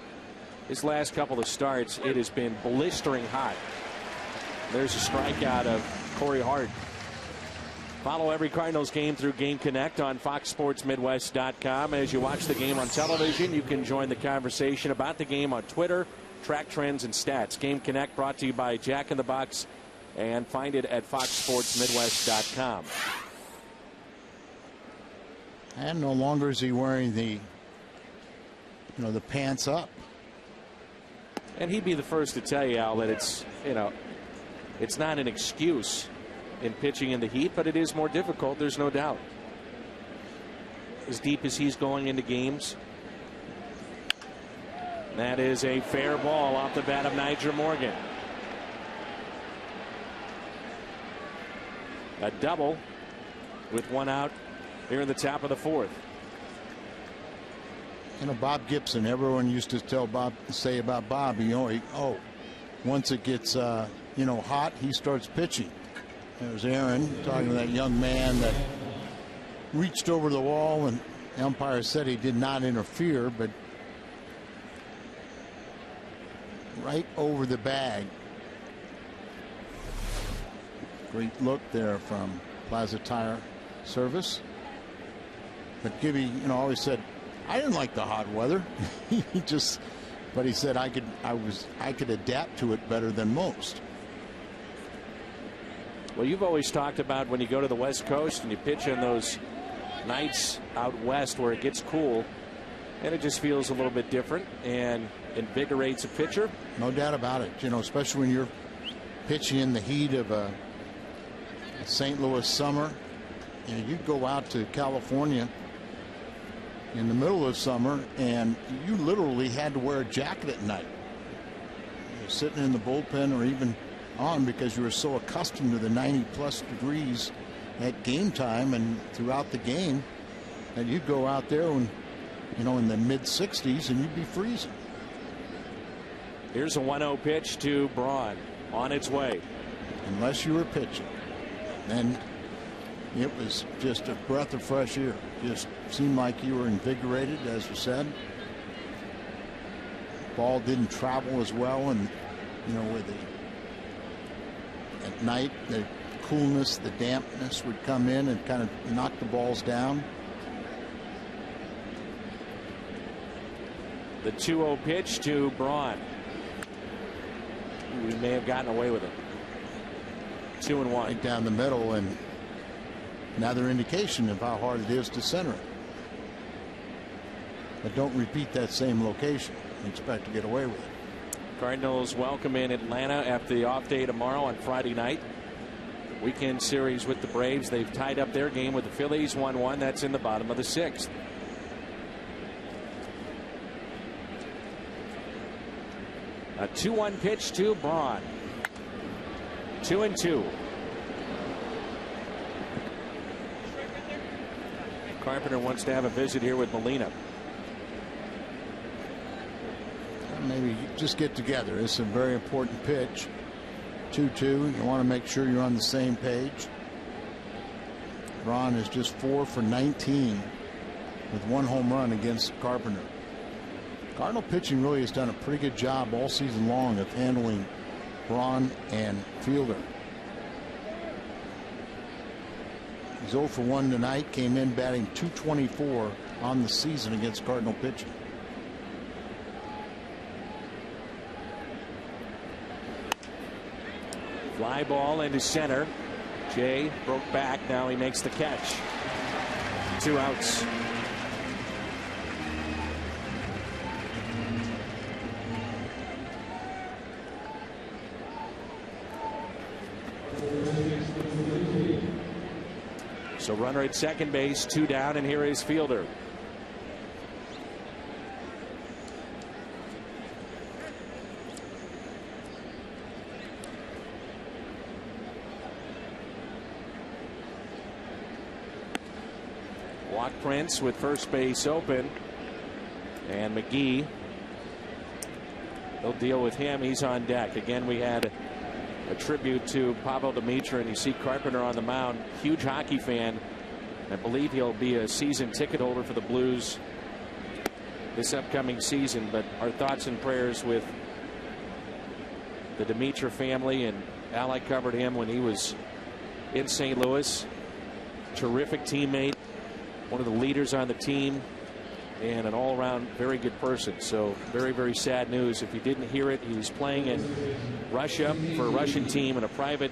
his last couple of starts, it has been blistering hot. There's a strikeout of Corey Hart. Follow every Cardinals game through Game Connect on FoxSportsMidwest.com. As you watch the game on television, you can join the conversation about the game on Twitter, track trends and stats. Game Connect brought to you by Jack in the Box, and find it at FoxSportsMidwest.com. And no longer is he wearing the, you know, the pants up. And he'd be the first to tell you, Al, that it's, you know, it's not an excuse in pitching in the heat, but it is more difficult, there's no doubt. As deep as he's going into games. That is a fair ball off the bat of Nyjer Morgan. A double with one out here in the top of the fourth. You know, Bob Gibson, everyone used to say about Bob, you know, once it gets, you know, hot, he starts pitching. There's Aaron talking to that young man that reached over the wall, and the umpire said he did not interfere, but right over the bag. Great look there from Plaza Tire Service. But Gibby, you know, always said, I didn't like the hot weather. But he said I could adapt to it better than most. Well, you've always talked about when you go to the West Coast and you pitch on those nights out west where it gets cool, and it just feels a little bit different and invigorates a pitcher. No doubt about it. You know, especially when you're pitching in the heat of a St. Louis summer. You know, you go out to California in the middle of summer, and you literally had to wear a jacket at night. You're sitting in the bullpen or even on because you were so accustomed to the 90+ degrees at game time and throughout the game that you'd go out there when, you know, in the mid-60s and you'd be freezing. Here's a 1-0 pitch to Braun on its way. Unless you were pitching, then it was just a breath of fresh air. Just seemed like you were invigorated, as you said. Ball didn't travel as well, and you know, with at night the coolness, the dampness would come in and kind of knock the balls down. The 2-0 pitch to Braun. We may have gotten away with it. 2-1. Right down the middle, and another indication of how hard it is to center it. But don't repeat that same location and expect to get away with it. Cardinals welcome in Atlanta after the off day tomorrow on Friday night. Weekend series with the Braves. They've tied up their game with the Phillies 1-1. That's in the bottom of the sixth. A 2-1 pitch to Braun. 2-2. Carpenter wants to have a visit here with Molina. Maybe just get together. It's a very important pitch. 2-2. You want to make sure you're on the same page. Braun is just 4 for 19 with 1 home run against Carpenter. Cardinal pitching really has done a pretty good job all season long of handling Braun and Fielder. He's 0 for 1 tonight. Came in batting .224 on the season against Cardinal pitching. Fly ball into center. Jay broke back. Now he makes the catch. 2 outs. So runner at second base, 2 down, and here is fielder. Walk Prince with first base open, and McGee, they'll deal with him. He's on deck. Again, we had a tribute to Pablo Demitra, and you see Carpenter on the mound. Huge hockey fan. I believe he'll be a season ticket holder for the Blues this upcoming season. But our thoughts and prayers with the Demitra family, and Al, I covered him when he was in St. Louis. Terrific teammate, one of the leaders on the team, and an all-around very good person. So very, very sad news. If you didn't hear it, he was playing in Russia for a Russian team, and a private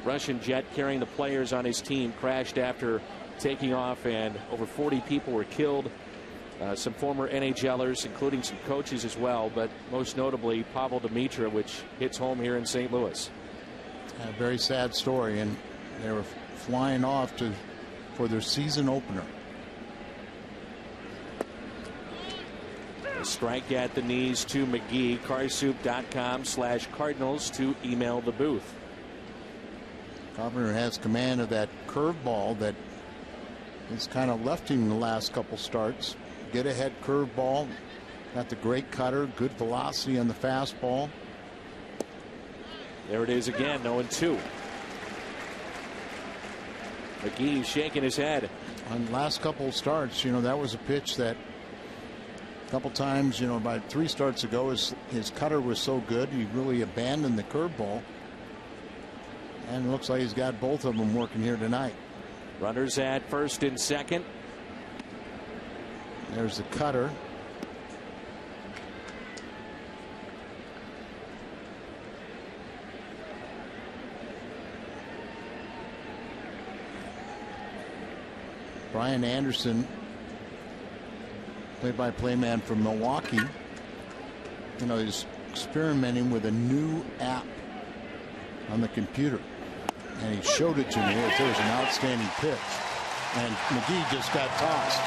Russian jet carrying the players on his team crashed after taking off, and over 40 people were killed. Some former NHLers, including some coaches as well, but most notably Pablo Demitra, which hits home here in St. Louis. A very sad story, and they were flying off for their season opener. A strike at the knees to McGee. Carsoup.com/Cardinals to email the booth. Carpenter has command of that curveball that has kind of left him the last couple starts. Get ahead curveball. Got the great cutter. Good velocity on the fastball. There it is again. 0-2. McGee shaking his head. On the last couple of starts, that was a pitch that a couple times, about 3 starts ago, his cutter was so good he really abandoned the curveball. And it looks like he's got both of them working here tonight. Runners at first and second. There's the cutter. Brian Anderson, play-by-play man from Milwaukee, is experimenting with a new app on the computer, and he showed it to me. It was an outstanding pitch, and McGee just got tossed.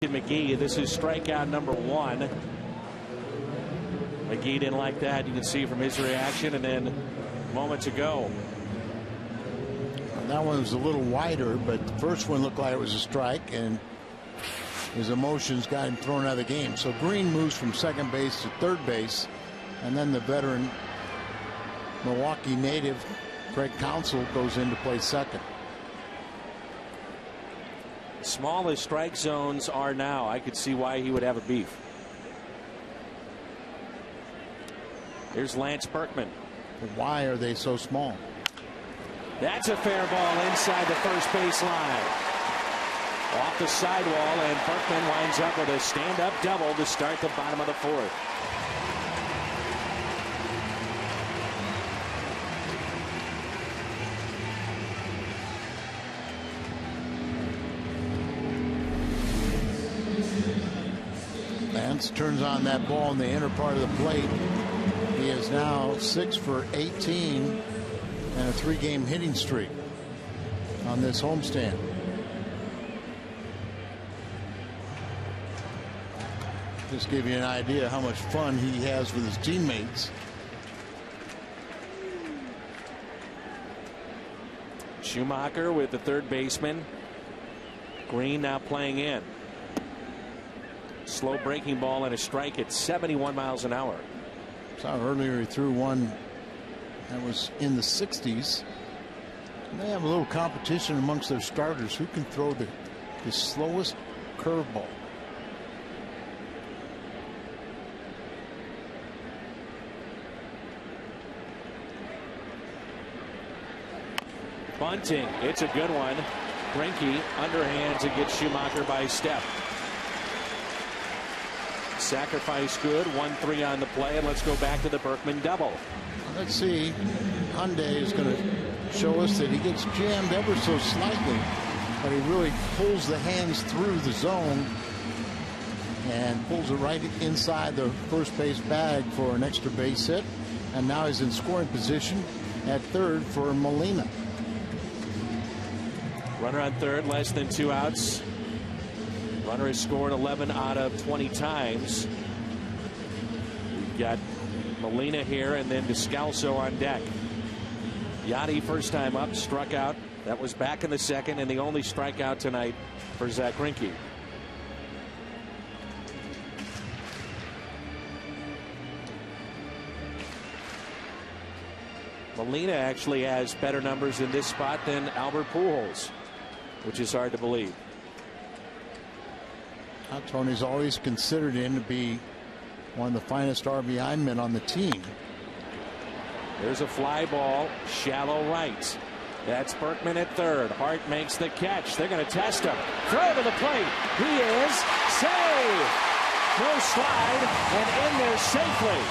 McGee. This is strikeout number 1. McGee didn't like that. You can see from his reaction, and then moments ago. That one was a little wider, but the first one looked like it was a strike, and his emotions got him thrown out of the game. So Green moves from second base to third base, and then the veteran Milwaukee native Craig Counsell goes in to play second. Small as strike zones are now, I could see why he would have a beef. Here's Lance Berkman. Why are they so small? That's a fair ball inside the first base line. Off the sidewall, and Berkman winds up with a stand-up double to start the bottom of the 4th. Lance turns on that ball in the inner part of the plate. He is now 6 for 18 and a 3-game hitting streak on this homestand. Just give you an idea how much fun he has with his teammates. Schumacher with the third baseman. Green now playing in. Slow breaking ball and a strike at 71 miles an hour. Saw earlier he threw one that was in the 60s. And they have a little competition amongst their starters. Who can throw the slowest curveball? Bunting. It's a good one. Greinke underhands and gets Schumacher by a step. Sacrifice good. 1-3 on the play, and let's go back to the Berkman double. Let's see. Hyundai is going to show us that he gets jammed ever so slightly, but he really pulls the hands through the zone and pulls it right inside the first base bag for an extra base hit. And now he's in scoring position at third for Molina. Runner on third, less than 2 outs. Runner has scored 11 out of 20 times. We've got Molina here, and then Descalso on deck. Yachty first time up, struck out. That was back in the second, and the only strikeout tonight for Zach Greinke. Molina actually has better numbers in this spot than Albert Pujols, which is hard to believe. Tony's always considered him to be one of the finest RBI men on the team. There's a fly ball, shallow right. That's Berkman at third. Hart makes the catch. They're going to test him. Throw to the plate. He is safe. No slide, and in there safely.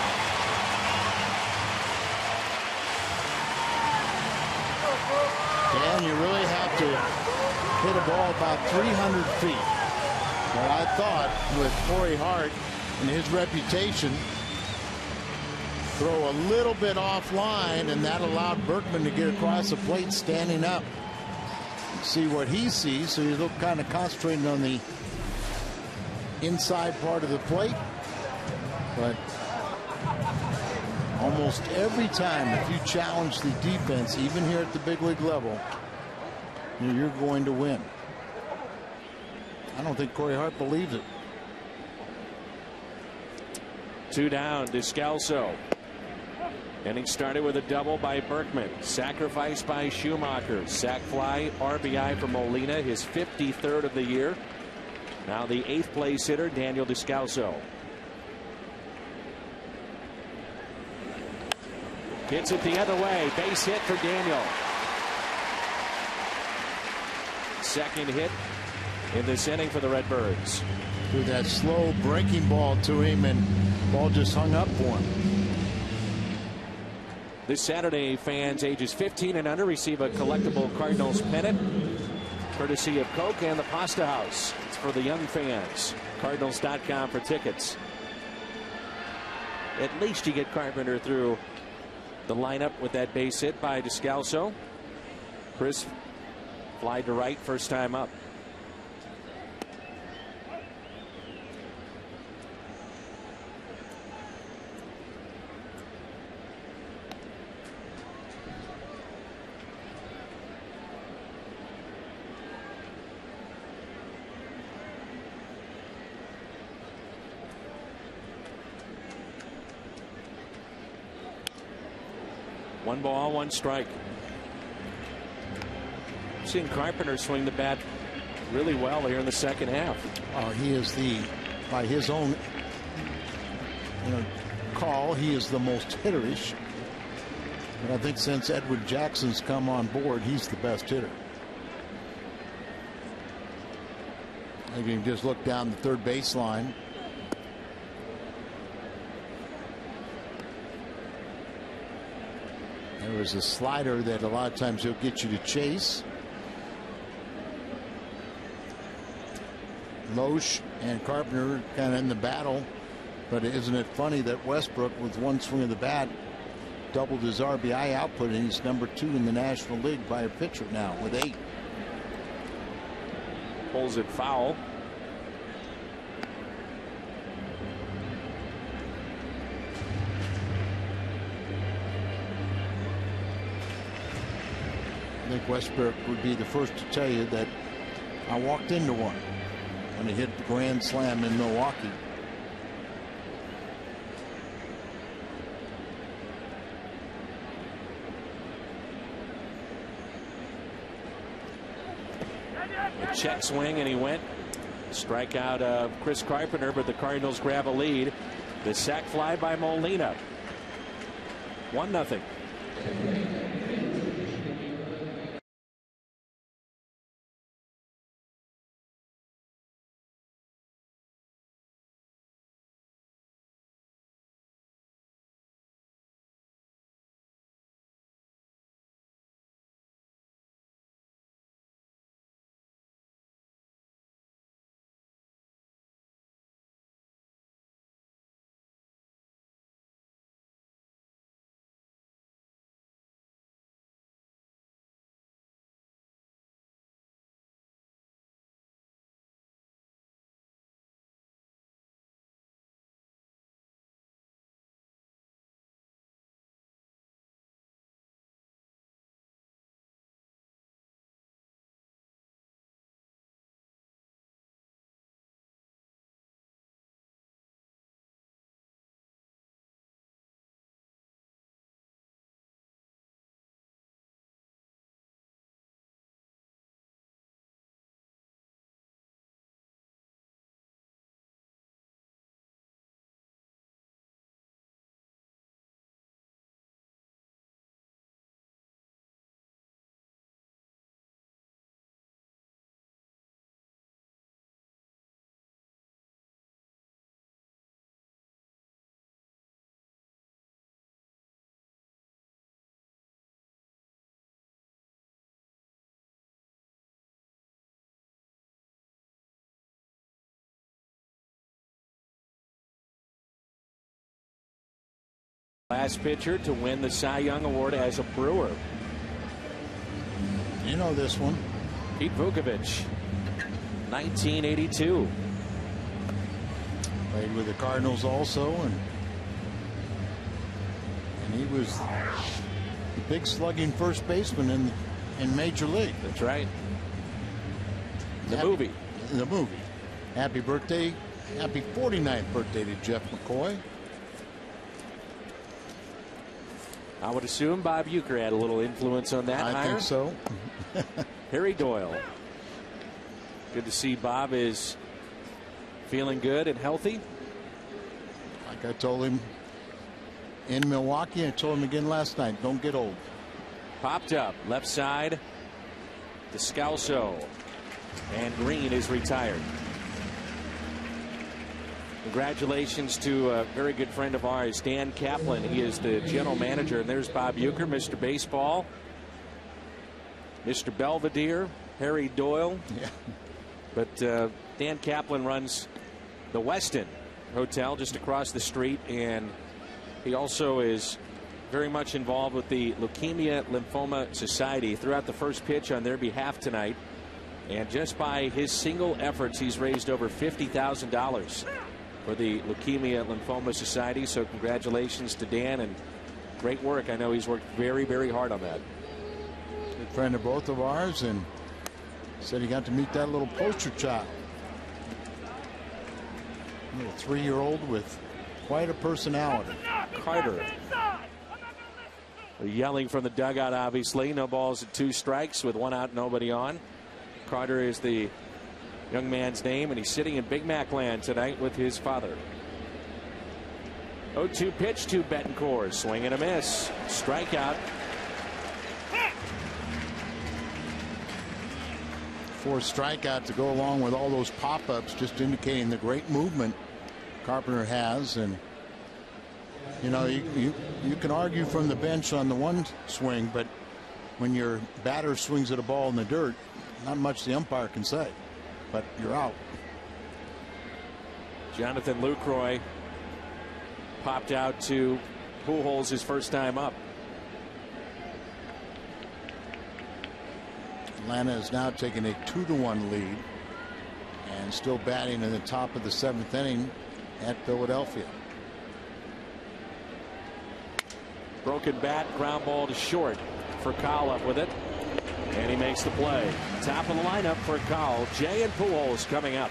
Dan, you really have to hit a ball about 300 feet. But I thought with Corey Hart and his reputation, throw a little bit offline, and that allowed Berkman to get across the plate standing up. See what he sees, so he's kind of concentrating on the inside part of the plate. But almost every time, if you challenge the defense, even here at the big league level, you're going to win. I don't think Corey Hart believes it. 2 down, Descalso. Inning started with a double by Berkman. Sacrifice by Schumacher. Sac fly, RBI for Molina, his 53rd of the year. Now the 8th place hitter, Daniel Descalso. Gets it the other way. Base hit for Daniel. Second hit in this inning for the Redbirds. Threw that slow breaking ball to him, and ball just hung up for him. This Saturday, fans ages 15 and under receive a collectible Cardinals pennant, courtesy of Coke and the Pasta House. It's for the young fans. Cardinals.com for tickets. At least you get Carpenter through the lineup with that base hit by Descalso. Chris fly to right first time up. 1 ball, 1 strike. Seeing Carpenter swing the bat really well here in the second half. He is by his own call, he is the most hitterish. But I think since Edward Jackson's come on board, he's the best hitter. You can just look down the third baseline. There was a slider that a lot of times he'll get you to chase. Loesch and Carpenter kind of in the battle, but isn't it funny that Westbrook, with 1 swing of the bat, doubled his RBI output, and he's number 2 in the National League by a pitcher now with 8. Pulls it foul. I think Westbrook would be the first to tell you that I walked into one when he hit the grand slam in Milwaukee. A check swing, and he went. Strikeout of Chris Carpenter, but the Cardinals grab a lead. The sac fly by Molina. 1-0. Last pitcher to win the Cy Young Award as a Brewer. You know this one. Pete Vukovich, 1982. Played with the Cardinals also, and he was the big slugging first baseman in Major League. That's right. The movie. Happy birthday. Happy 49th birthday to Jeff McCoy. I would assume Bob Uecker had a little influence on that. I think so. Harry Doyle. Good to see Bob is feeling good and healthy. Like I told him in Milwaukee, I told him again last night, don't get old. Popped up left side. Descalso. And Green is retired. Congratulations to a very good friend of ours, Dan Kaplan. He is the general manager. And there's Bob Uecker, Mr. Baseball, Mr. Belvedere, Harry Doyle. Yeah. But Dan Kaplan runs the Westin Hotel just across the street, and he also is very much involved with the Leukemia Lymphoma Society. Threw out the first pitch on their behalf tonight, and just by his single efforts, he's raised over $50,000 for the Leukemia Lymphoma Society. So congratulations to Dan, and great work. I know he's worked very, very hard on that. Good friend of both of ours, and said he got to meet that little poster child. A little 3-year-old with quite a personality. Carter. Yelling from the dugout, obviously. No balls and 2 strikes with 1 out, nobody on. Carter is the young man's name, and he's sitting in Big Mac land tonight with his father. 0-2 pitch to Betancourt. Swing and a miss. Strikeout. 4 strikeout to go along with all those pop-ups, just indicating the great movement Carpenter has. And you know, you can argue from the bench on the one swing, but when your batter swings at a ball in the dirt, not much the umpire can say, but you're out. Jonathan Lucroy popped out to Pujols his first time up. Atlanta is now taking a 2-1 lead and still batting in the top of the 7th inning at Philadelphia. Broken bat, ground ball to short for Kyle up with it, and he makes the play. Top of the lineup for Kyle. Jay and Pujols coming up.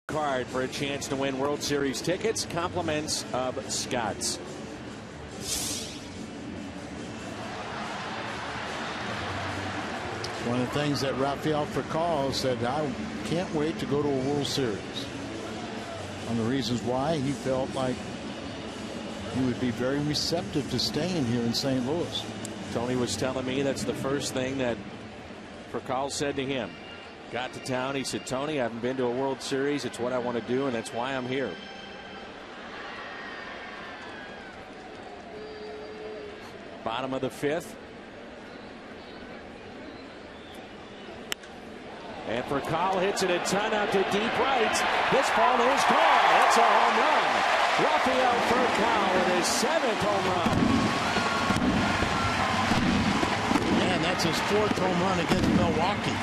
Card for a chance to win World Series tickets. Compliments of Scott's. One of the things that Rafael Furcal said, I can't wait to go to a World Series. One of the reasons why, he felt like he would be very receptive to staying here in St. Louis. Tony was telling me that's the first thing that Furcal said to him. Got to town, he said, Tony, I haven't been to a World Series. It's what I want to do, and that's why I'm here. Bottom of the 5th. And Furcal hits it a ton out to deep right. This ball is gone. It's a home run. Rafael Furcal with his 7th home run. And that's his 4th home run against Milwaukee.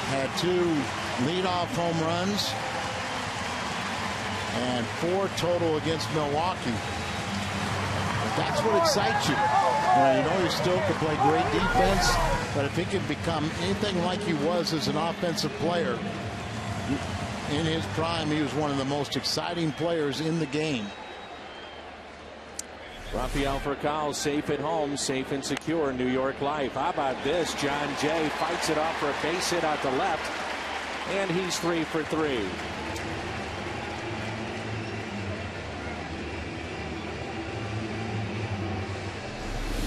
Had 2 leadoff home runs and 4 total against Milwaukee. But that's what excites you. You know he still can play great defense, but if he can become anything like he was as an offensive player in his prime, he was one of the most exciting players in the game. Rafael Furcal safe at home, safe and secure New York life. How about this? John Jay fights it off for a base hit out to left, and he's 3 for 3.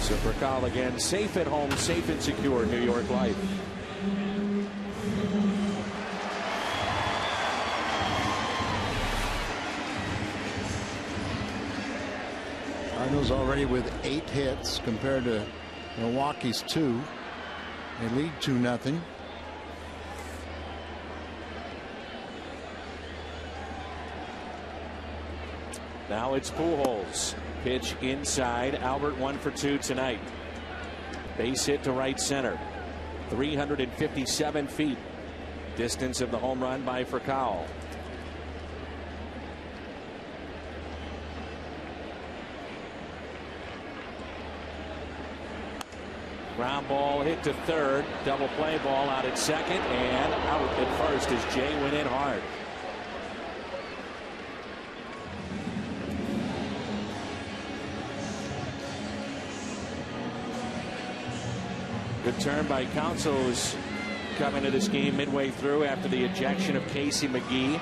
So Furcal again, safe at home, safe and secure New York life. Cardinals already with 8 hits compared to Milwaukee's 2. They lead 2-0. Now it's Pujols. Pitch inside. Albert 1 for 2 tonight. Base hit to right center. 357 feet. Distance of the home run by Furcal. Ground ball hit to third. Double play ball out at second and out at first as Jay went in hard. Good turn by Council's coming to this game midway through after the ejection of Casey McGee.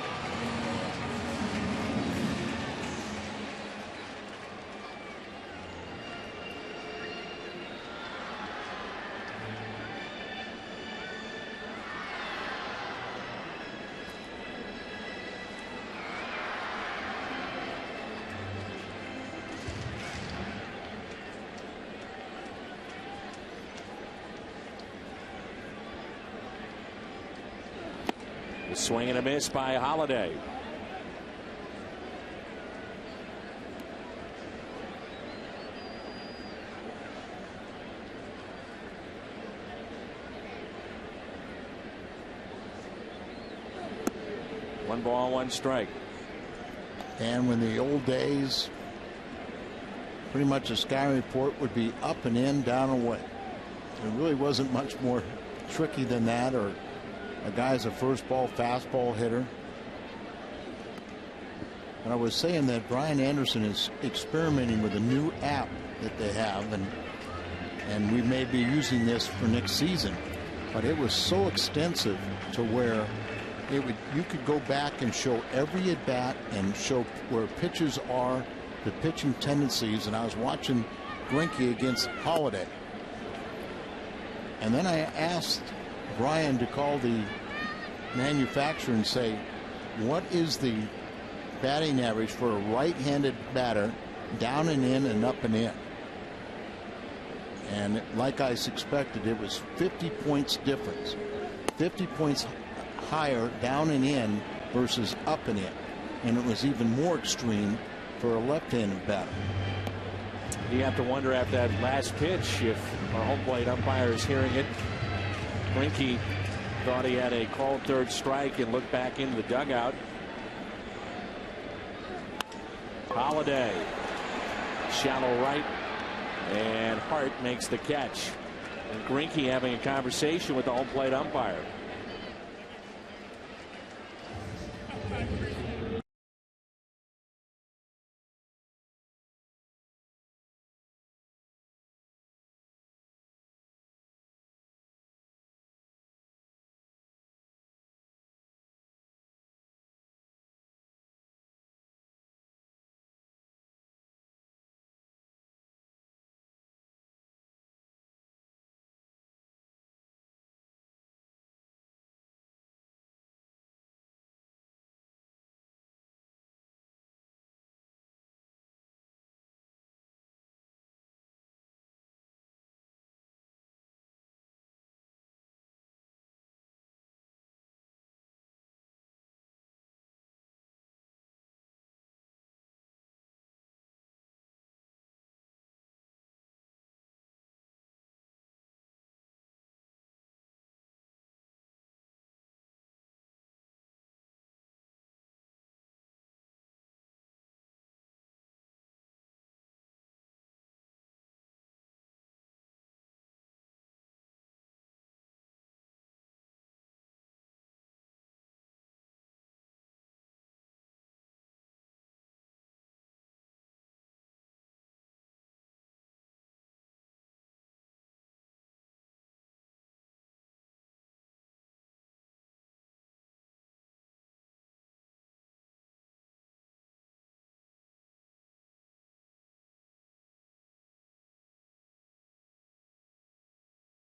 Swing and a miss by Holiday. One ball, one strike. And when the old days, pretty much a scouting report would be up and in, down and away. There really wasn't much more tricky than that, or a guy's a first ball fastball hitter. And I was saying that Brian Anderson is experimenting with a new app that they have, and we may be using this for next season. But it was so extensive to where you could go back and show every at bat and show where pitches are, the pitching tendencies. And I was watching Greinke against Holiday, and then I asked Brian to call the manufacturer and say, what is the batting average for a right-handed batter, down and in and up and in? And like I suspected, it was 50 points difference, 50 points higher down and in versus up and in, and it was even more extreme for a left-handed batter. You have to wonder after that last pitch if our home plate umpire is hearing it. Greinke thought he had a called third strike and looked back into the dugout. Holiday, shallow right, and Hart makes the catch. And Greinke having a conversation with the home plate umpire.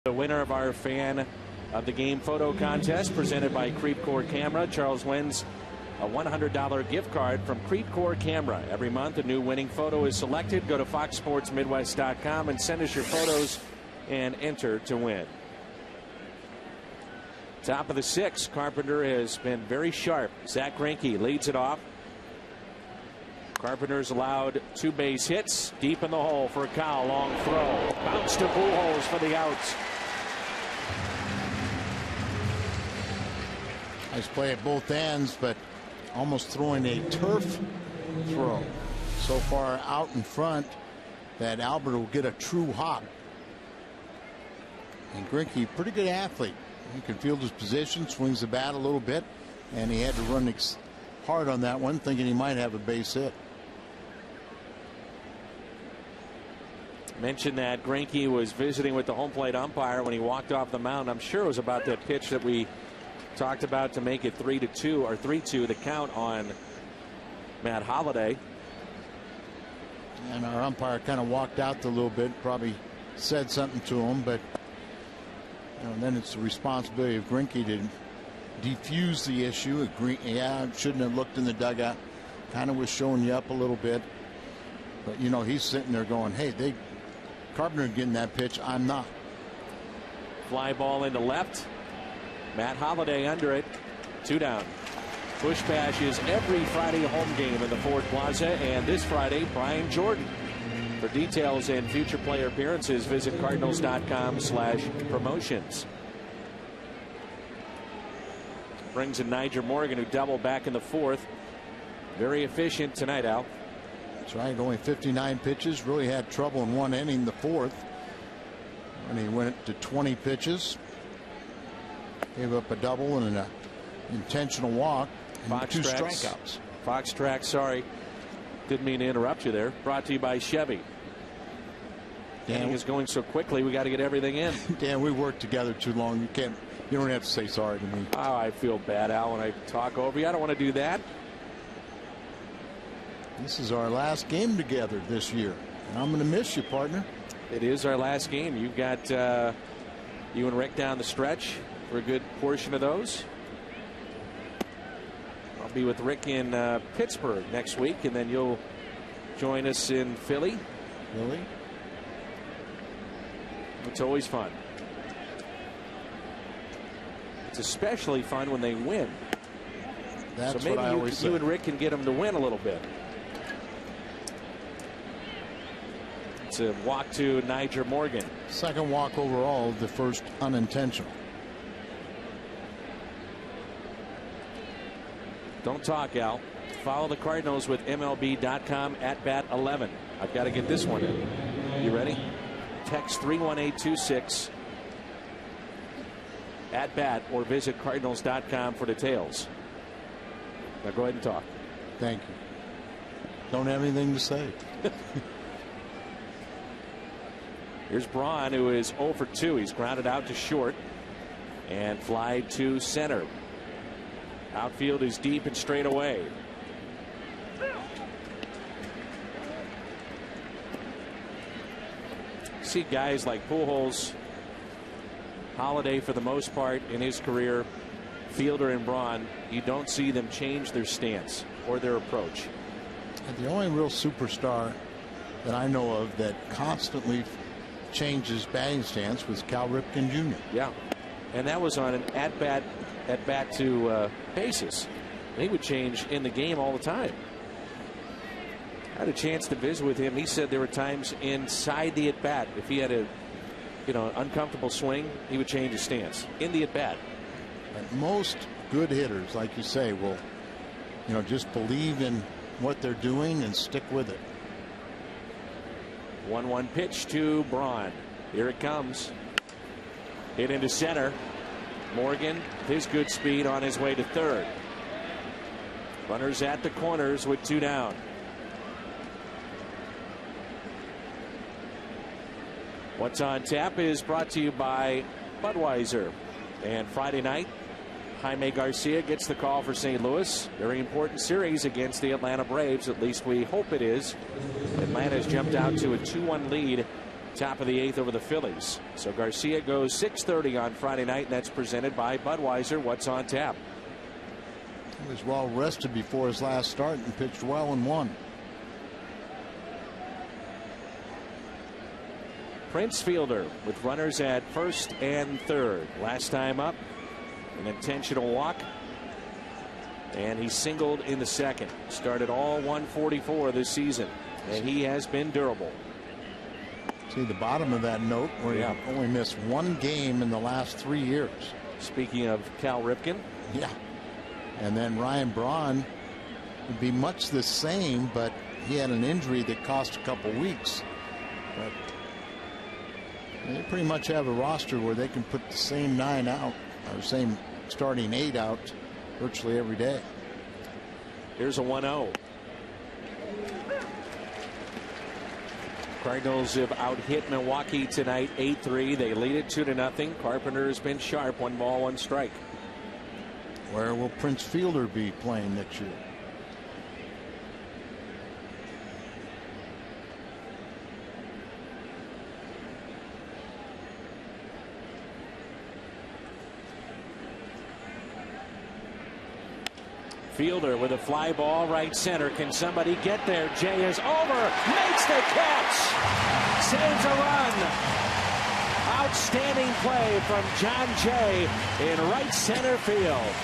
The winner of our fan of the game photo contest presented by Creepcore Camera. Charles wins a $100 gift card from Creepcore Camera. Every month a new winning photo is selected. Go to foxsportsmidwest.com and send us your photos and enter to win. Top of the 6th, Carpenter has been very sharp. Zach Greinke leads it off. Carpenter's allowed 2 base hits. Deep in the hole for a Kyle. Long throw. Bounce to Pujols for the outs. Nice play at both ends, but almost throwing a turf throw. So far out in front that Albert will get a true hop. And Greinke, pretty good athlete. He can field his position, swings the bat a little bit, and he had to run hard on that one, thinking he might have a base hit. Mentioned that Greinke was visiting with the home plate umpire when he walked off the mound. I'm sure it was about that pitch that we talked about to make it 3-2 or 3-2 the count on Matt Holliday. And our umpire kind of walked out a little bit, probably said something to him, but then it's the responsibility of Greinke to defuse the issue. Shouldn't have looked in the dugout. Kind of was showing you up a little bit. But, he's sitting there going, hey, Carpenter getting that pitch. I'm not. Fly ball into left. Matt Holliday under it. 2 down. Bush Bash is every Friday home game in the Ford Plaza. And this Friday, Brian Jordan. For details and future player appearances, visit Cardinals.com/promotions. Brings in Nyjer Morgan, who doubled back in the 4th. Very efficient tonight, Al. That's right. Only 59 pitches. Really had trouble in 1 inning, the 4th. When he went to 20 pitches. Gave up a double and an intentional walk. And 2 strikeouts. Fox Tracks, sorry. Didn't mean to interrupt you there. Brought to you by Chevy. Dan is going so quickly, we got to get everything in. Dan, we worked together too long. You don't have to say sorry to me. Oh, I feel bad, Al, when I talk over you. I don't want to do that. This is our last game together this year. And I'm going to miss you, partner. It is our last game. You've got you and Rick down the stretch for a good portion of those. I'll be with Rick in Pittsburgh next week, and then you'll join us in Philly. Really? It's always fun. It's especially fun when they win. That's so maybe what I always say. You and Rick can get them to win a little bit. It's a walk to Nyjer Morgan. Second walk overall, the first unintentional. Don't talk, Al. Follow the Cardinals with MLB.com @bat11. I've got to get this one in. You ready? Text 31826 @bat or visit Cardinals.com for details. Now go ahead and talk. Thank you. Don't have anything to say. Here's Braun, who is 0 for 2. He's grounded out to short and fly to center. Outfield is deep and straight away. See guys like Pujols, Holliday for the most part in his career, Fielder and Braun, you don't see them change their stance or their approach. And the only real superstar that I know of that constantly changes batting stance was Cal Ripken Jr. Yeah, and that was on an at-bat to basis. He would change in the game all the time. I had a chance to visit with him. He said there were times inside the at-bat, if he had a uncomfortable swing, he would change his stance in the at-bat. And most good hitters, like you say, will just believe in what they're doing and stick with it. 1-1 pitch to Braun. Here it comes. Hit into center. Morgan, his good speed, on his way to third. Runners at the corners with 2 down. What's on Tap is brought to you by Budweiser. And Friday night, Jaime Garcia gets the call for St. Louis. Very important series against the Atlanta Braves. At least we hope it is. Atlanta's jumped out to a 2-1 lead. Top of the 8th over the Phillies. So Garcia goes 6:30 on Friday night, and that's presented by Budweiser. What's on Tap? He was well rested before his last start and pitched well and won. Prince Fielder with runners at first and third. Last time up, An intentional walk. And he singled in the second. Started all 144 this season. And he has been durable. See the bottom of that note where he only missed one game in the last 3 years. Speaking of Cal Ripken. Yeah. And then Ryan Braun would be much the same, but he had an injury that cost a couple weeks. But they pretty much have a roster where they can put the same 9 out, or same starting 8 out virtually every day. Here's a 1-0. Cardinals have out-hit Milwaukee tonight 8-3. They lead it 2-0. Carpenter has been sharp. 1 ball, 1 strike. Where will Prince Fielder be playing next year? Fielder with a fly ball right center. Can somebody get there? Jay is over. Makes the catch. Saves a run. Outstanding play from John Jay in right center field.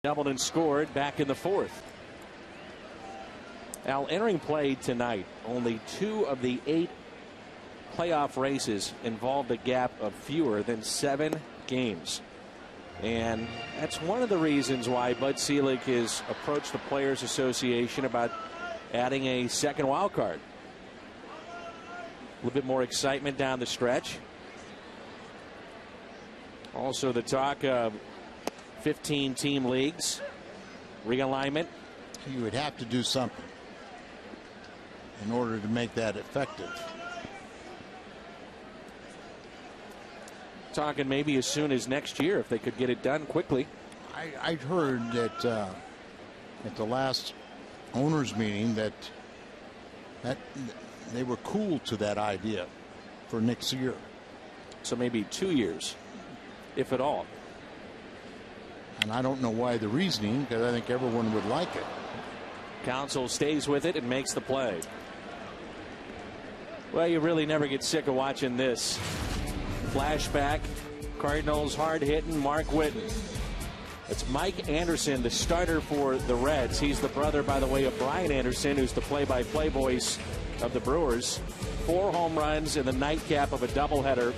Doubled and scored back in the 4th. Now entering play tonight, only 2 of the 8 playoff races involved a gap of fewer than 7 games. And that's one of the reasons why Bud Selig has approached the Players Association about adding a second wild card. A little bit more excitement down the stretch. Also the talk of 15-team leagues, realignment. You would have to do something in order to make that effective. Talking maybe as soon as next year if they could get it done quickly. I heard that at the last owners meeting that they were cool to that idea for next year. So maybe 2 years, if at all. And I don't know why the reasoning, because I think everyone would like it. Council stays with it and makes the play. Well, you really never get sick of watching this. Flashback, Cardinals hard-hitting Mark Whitten. It's Mike Anderson, the starter for the Reds. He's the brother, by the way, of Brian Anderson, who's the play-by-play voice of the Brewers. 4 home runs in the nightcap of a doubleheader.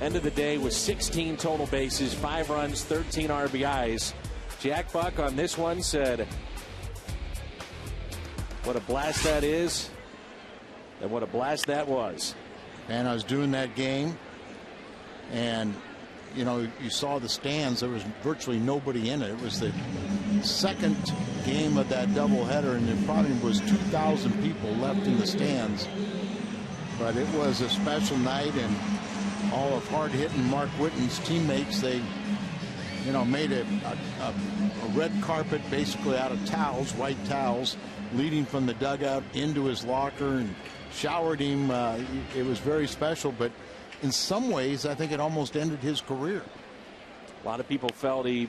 End of the day with 16 total bases, 5 runs, 13 RBIs. Jack Buck on this one said, what a blast that is, and what a blast that was. And I was doing that game, and you know, you saw the stands. There was virtually nobody in it. It was the second game of that doubleheader, and there probably was 2,000 people left in the stands. But it was a special night, and all of hard-hitting Mark Whitten's teammates, they, you know, made a red carpet basically out of towels, white towels, leading from the dugout into his locker and showered him. It was very special, but in some ways, I think it almost ended his career. A lot of people felt he,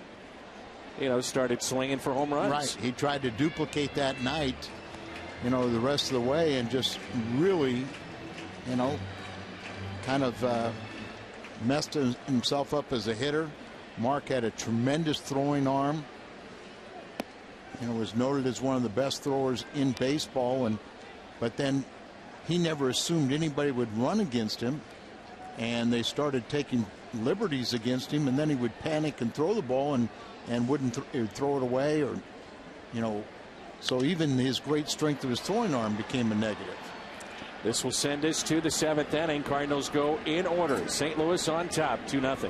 you know, started swinging for home runs. Right. He tried to duplicate that night, you know, the rest of the way, and just really, you know, kind of messed himself up as a hitter. Mark had a tremendous throwing arm. You know, was noted as one of the best throwers in baseball, but then he never assumed anybody would run against him, and they started taking liberties against him, and then he would panic and throw the ball and wouldn't throw it away, or, you know, so even his great strength of his throwing arm became a negative. This will send us to the 7th inning. Cardinals go in order. St. Louis on top, 2-0.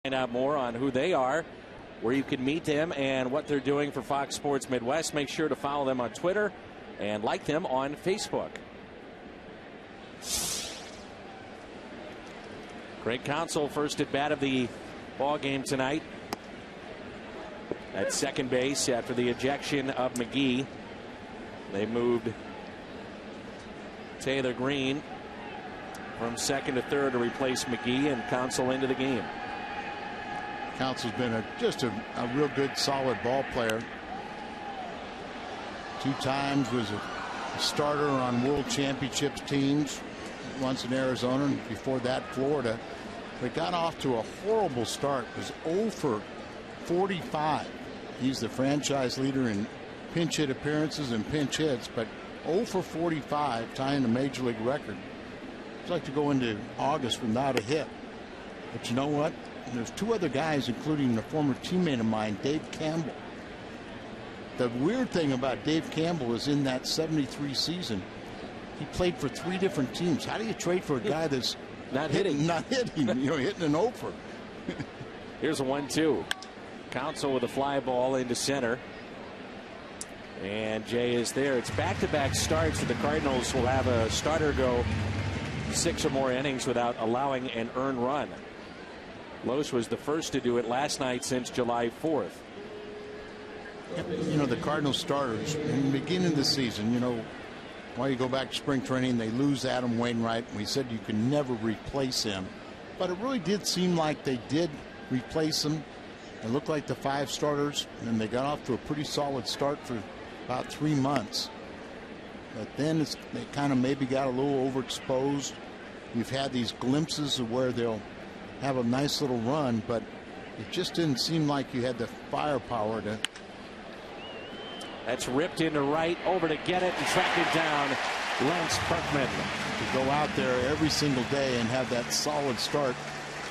Find out more on who they are, where you can meet them, and what they're doing for Fox Sports Midwest. Make sure to follow them on Twitter and like them on Facebook. Greg Counsell, first at bat of the ball game tonight at second base after the ejection of McGee. They moved Taylor Green from second to third to replace McGee, and Counsell into the game. Counsell's been just a real good, solid ball player. 2 times was a starter on World Championships teams, once in Arizona, and before that Florida. But got off to a horrible start. Was 0 for 45. He's the franchise leader in pinch hit appearances and pinch hits, but 0 for 45, tying the major league record. It's like to go into August without a hit. But you know what? There's 2 other guys, including a former teammate of mine, Dave Campbell. The weird thing about Dave Campbell is in that 73 season, he played for 3 different teams. How do you trade for a guy that's not hitting, you know, hitting an over? Here's a 1-2. Counsell with a fly ball into center. And Jay is there. It's back-to-back starts for the Cardinals. Will have a starter go 6 or more innings without allowing an earned run. Los was the first to do it last night since July 4th. You know, the Cardinals starters in the beginning of the season, you know, while you go back to spring training, they lose Adam Wainwright. We said you can never replace him. But it really did seem like they did replace him. It looked like the 5 starters, and they got off to a pretty solid start for about 3 months. But then they kind of maybe got a little overexposed. You've had these glimpses of where they'll have a nice little run, but it just didn't seem like you had the firepower to. That's ripped into right, over to get it and track it down. Lance Berkman. To go out there every single day and have that solid start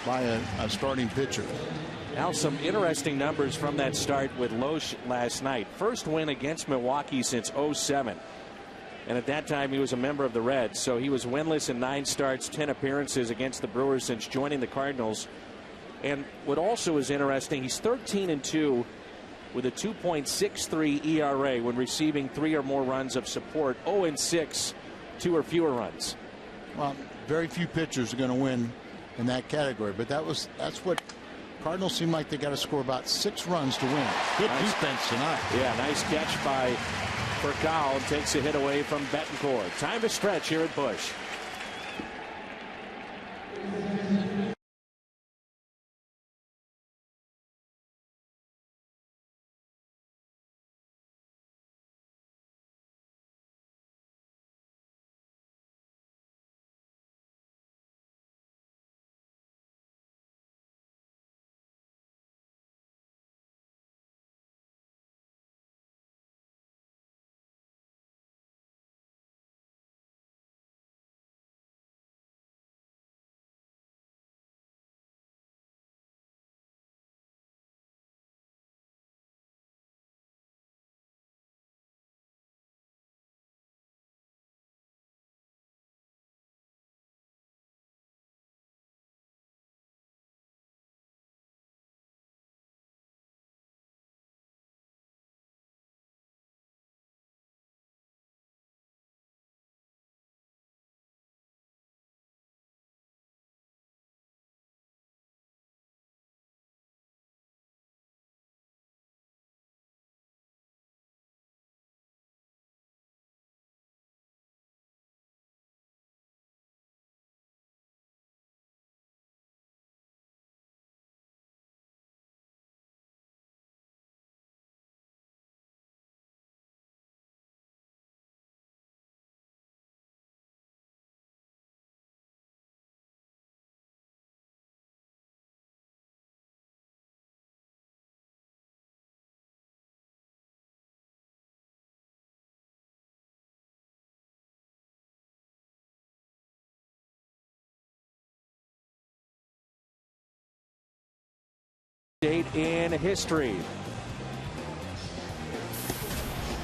by a starting pitcher. Now some interesting numbers from that start with Loesch last night. First win against Milwaukee since '07. And at that time he was a member of the Reds, so he was winless in 9 starts, 10 appearances against the Brewers since joining the Cardinals. And what also is interesting, he's 13-2 with a 2.63 ERA when receiving 3 or more runs of support. 0-6, 2 or fewer runs. Well, very few pitchers are going to win in that category, but that's what Cardinals seem like they got to score about 6 runs to win. Good defense tonight. Yeah, nice catch by Furcal. Takes a hit away from Betancourt. Time to stretch here at Busch. Date in history.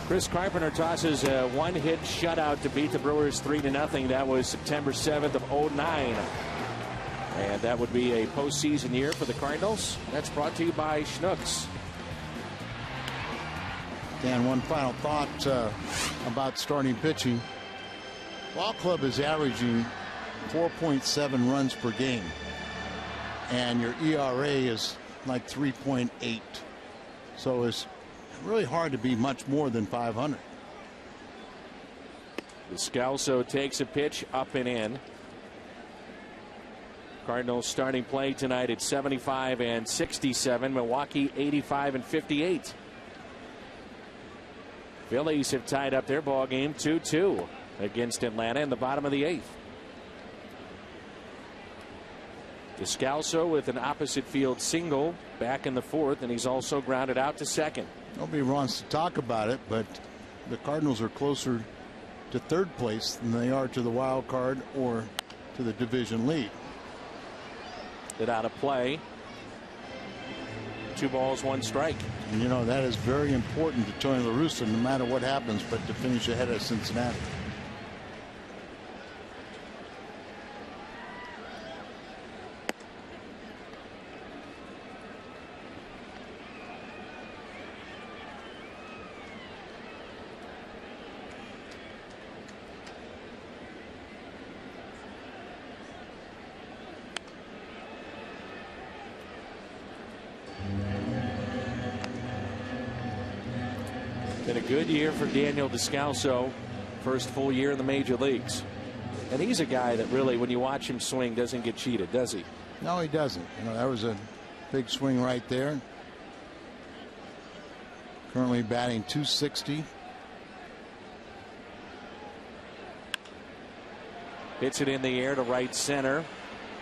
Chris Carpenter tosses a 1-hit shutout to beat the Brewers 3-0. That was September 7th of '09. And that would be a postseason year for the Cardinals. That's brought to you by Schnucks. Dan, one final thought about starting pitching. Ball club is averaging 4.7 runs per game, and your ERA is like 3.8. So it's really hard to be much more than 500. Descalso takes a pitch up and in. Cardinals starting play tonight at 75 and 67. Milwaukee 85 and 58. Phillies have tied up their ball game 2-2 against Atlanta in the bottom of the 8th. Descalso with an opposite field single back in the 4th, and he's also grounded out to second. Nobody wants to talk about it, but the Cardinals are closer to 3rd place than they are to the wild card or to the division lead. It out of play. 2 balls, 1 strike. And you know that is very important to Tony La Russa, no matter what happens, but to finish ahead of Cincinnati. Been a good year for Daniel Descalso. First full year in the major leagues. And he's a guy that really, when you watch him swing, doesn't get cheated, does he? No, he doesn't. You know, that was a big swing right there. Currently batting .260. Hits it in the air to right center.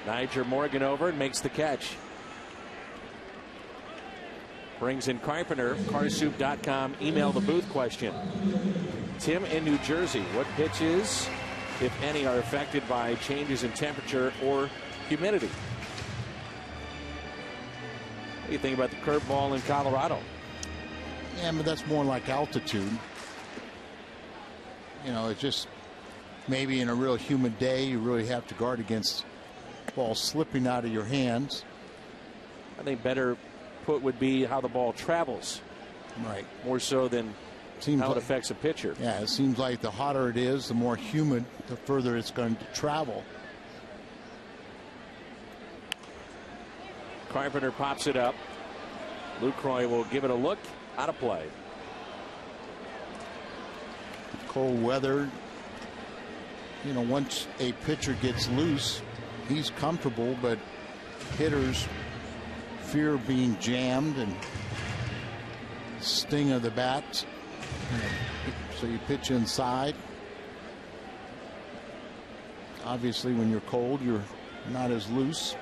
Niger Morgan over and makes the catch. Brings in Carpenter. Carsoup.com email the booth question. Tim in New Jersey, what pitches, if any, are affected by changes in temperature or humidity? What do you think about the curveball in Colorado? Yeah, but that's more like altitude. You know, it's just maybe in a real humid day, you really have to guard against ball slipping out of your hands. I think better put would be how the ball travels. Right. More so than how it affects a pitcher. Yeah, it seems like the hotter it is, the more humid, the further it's going to travel. Carpenter pops it up. Lucroy will give it a look. Out of play. Cold weather. You know, once a pitcher gets loose, he's comfortable, but hitters fear being jammed and sting of the bat. So you pitch inside. Obviously, when you're cold, you're not as loose.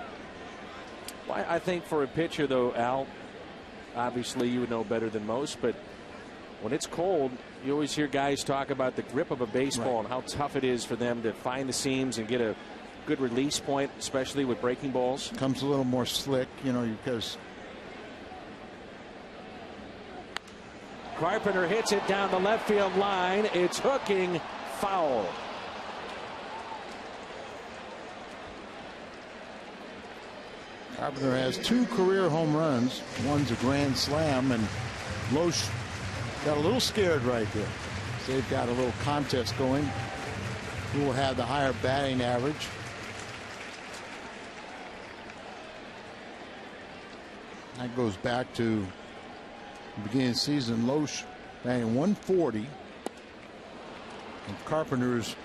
Well, I think for a pitcher, though, Al, obviously you would know better than most, but when it's cold, you always hear guys talk about the grip of a baseball, right, and how tough it is for them to find the seams and get a good release point, especially with breaking balls. Comes a little more slick, you know, because Carpenter hits it down the left field line. It's hooking, foul. Carpenter has 2 career home runs. One's a grand slam, and Loesch got a little scared right there. So they've got a little contest going. Who will have the higher batting average? That goes back to the beginning of the season. Loesch batting 140. And Carpenter's,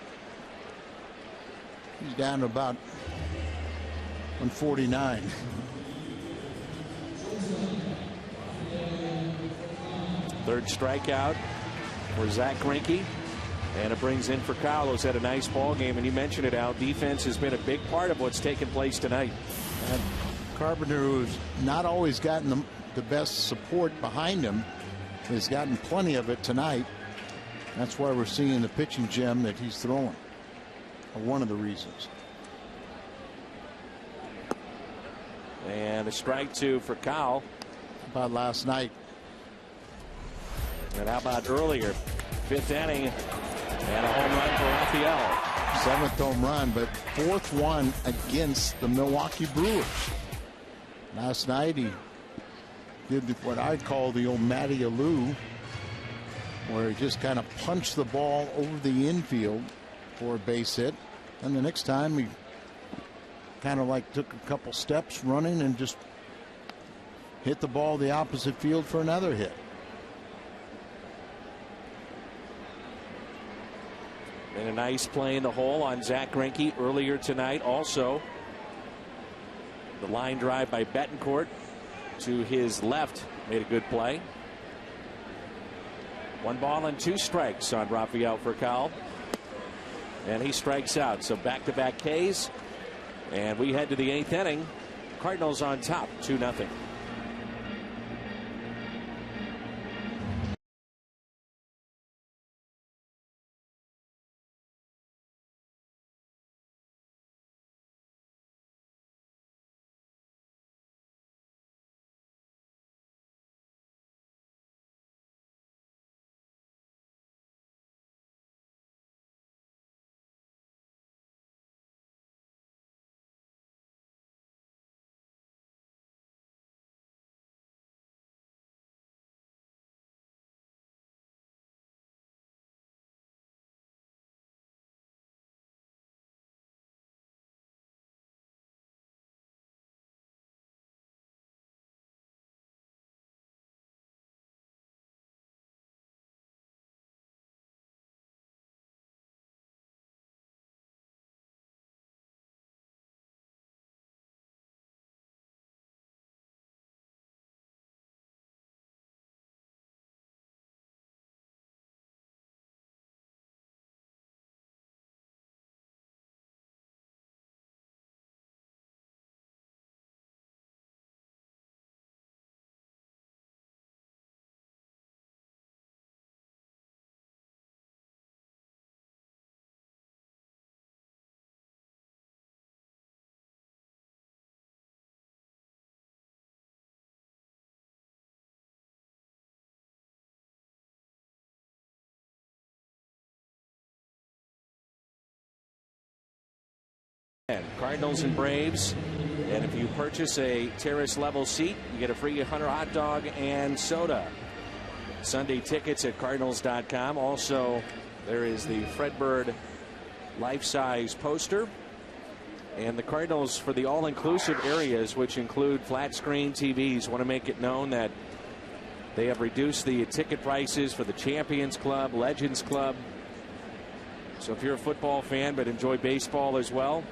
he's down to about 149. Third strikeout for Zach Greinke. And it brings in for Kyle, who's had a nice ball game. And you mentioned it, Al. Defense has been a big part of what's taken place tonight. And Carpenter, who's not always gotten the best support behind him, has gotten plenty of it tonight. That's why we're seeing the pitching gem that he's throwing. One of the reasons. And a strike 2 for Kyle. How about last night? And how about earlier? 5th inning and a home run for Raphael. 7th home run, but 4th one against the Milwaukee Brewers. Last night he did what I call the old Matty Alou, where he just kind of punched the ball over the infield for a base hit. And the next time he kind of like took a couple steps running and just hit the ball the opposite field for another hit. And a nice play in the hole on Zach Greinke earlier tonight. Also, the line drive by Betancourt to his left made a good play. 1 ball and 2 strikes on Raphael Furcal. And he strikes out. So back-to-back Ks. And we head to the 8th inning. Cardinals on top, 2-0. Cardinals and Braves. And if you purchase a terrace level seat, you get a free Hunter hot dog and soda. Sunday tickets at Cardinals.com. Also, there is the Fred Bird life-size poster. And the Cardinals, for the all-inclusive areas, which include flat-screen TVs, want to make it known that they have reduced the ticket prices for the Champions Club, Legends Club. So if you're a football fan but enjoy baseball as well,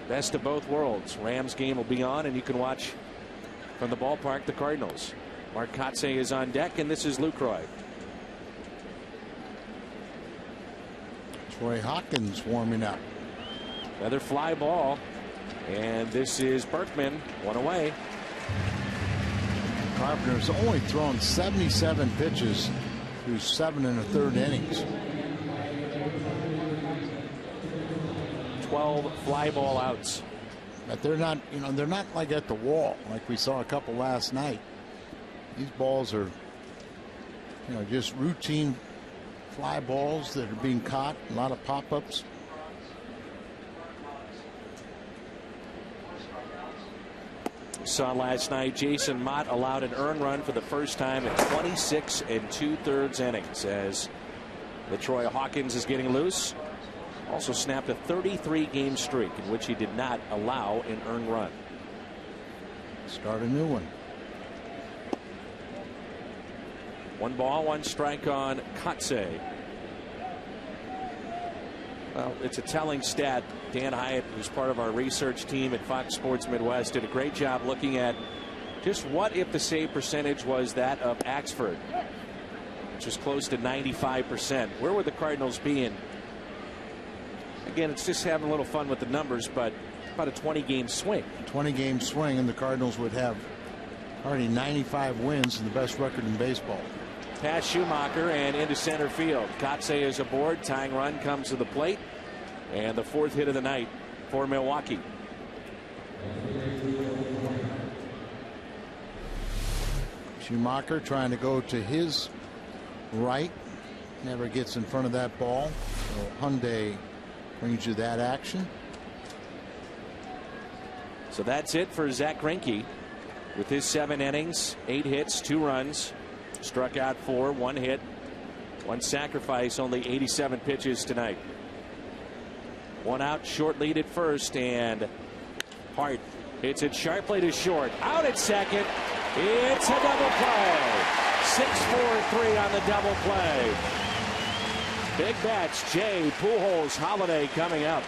best of both worlds. Rams game will be on, and you can watch from the ballpark the Cardinals. Mark Kotze is on deck, and this is Lucroy. Troy Hawkins warming up. Another fly ball, and this is Berkman, one away. Carpenter's only thrown 77 pitches through 7 1/3 innings. 12 fly ball outs. But they're not, they're not like at the wall like we saw a couple last night. These balls are, just routine fly balls that are being caught. A lot of pop-ups. Saw last night Jason Mott allowed an earned run for the first time in 26 2/3 innings as the Troy Hawkins is getting loose. Also snapped a 33-game streak in which he did not allow an earned run. Start a new one. 1 ball, 1 strike on Kotze. Well, it's a telling stat. Dan Hyatt, who's part of our research team at Fox Sports Midwest, did a great job looking at just what if the save percentage was that of Axford, which was close to 95%. Where would the Cardinals be in? Again, it's just having a little fun with the numbers, but about a 20-game swing. 20-game swing, and the Cardinals would have already 95 wins and the best record in baseball. Past Schumacher and into center field. Kotze is aboard. Tying run comes to the plate. And the 4th hit of the night for Milwaukee. Schumacher trying to go to his right. Never gets in front of that ball. So Hyundai brings you that action. So that's it for Zach Greinke with his 7 innings, 8 hits, 2 runs. Struck out 4, 1 hit, 1 sacrifice, only 87 pitches tonight. 1 out, short lead at first, and Hart hits it sharply to short. Out at second. It's a double play. 6-4-3 on the double play. Big bats, Jay, Pujols, Holiday coming up.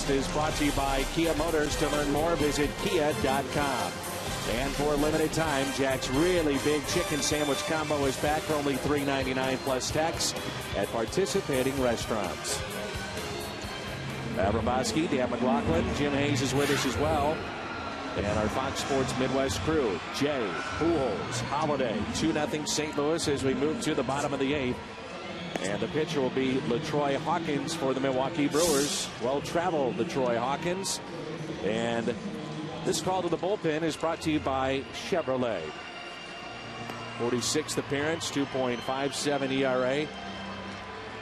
Is brought to you by Kia Motors. To learn more, visit kia.com. And for a limited time, Jack's really big chicken sandwich combo is back for only $3.99 plus tax at participating restaurants. Abraboski, Dan McLaughlin, Jim Hayes is with us as well. And our Fox Sports Midwest crew, Jay, Pujols, Holiday, 2-0 St. Louis as we move to the bottom of the 8th. And the pitcher will be LaTroy Hawkins for the Milwaukee Brewers. Well-traveled LaTroy Hawkins. And this call to the bullpen is brought to you by Chevrolet. 46th appearance, 2.57 ERA.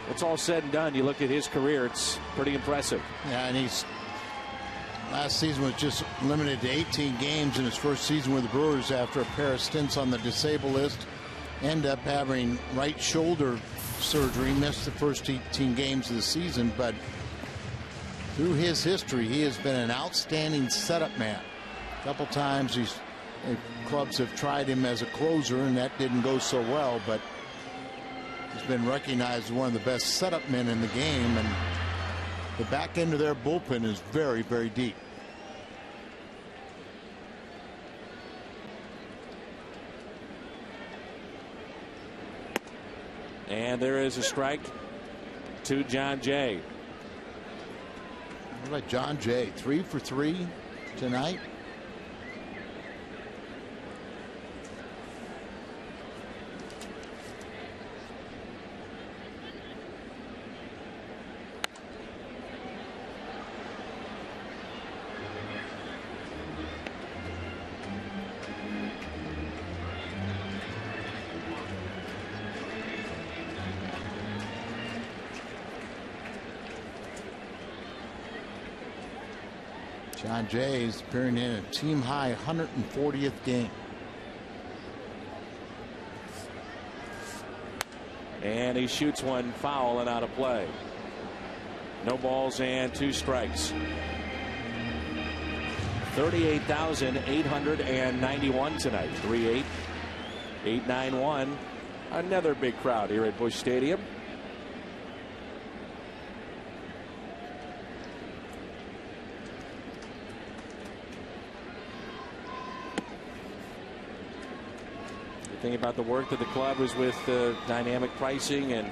It's all said and done. You look at his career, it's pretty impressive. Yeah, and last season was just limited to 18 games in his first season with the Brewers after a pair of stints on the disabled list. Ended up having right shoulder surgery, missed the first 18 games of the season, but through his history, he has been an outstanding setup man. A couple times clubs have tried him as a closer, and that didn't go so well, but he's been recognized as one of the best setup men in the game, and the back end of their bullpen is very, very deep. And there is a strike to John Jay. What about John Jay? 3 for 3 tonight. John Jay is appearing in a team high 140th game. And he shoots one foul and out of play. No balls and 2 strikes. 38,891 tonight. 38,891. Another big crowd here at Busch Stadium. Thing about the work that the club was with dynamic pricing and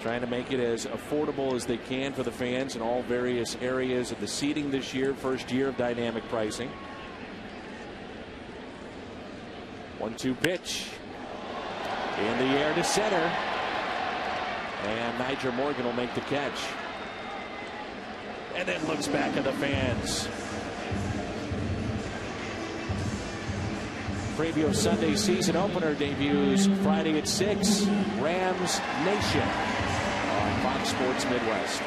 trying to make it as affordable as they can for the fans in all various areas of the seating this year. First year of dynamic pricing. 1-2 pitch in the air to center, and Niger Morgan will make the catch and then looks back at the fans. Preview of Sunday's season opener debuts Friday at 6. Rams Nation on Fox Sports Midwest.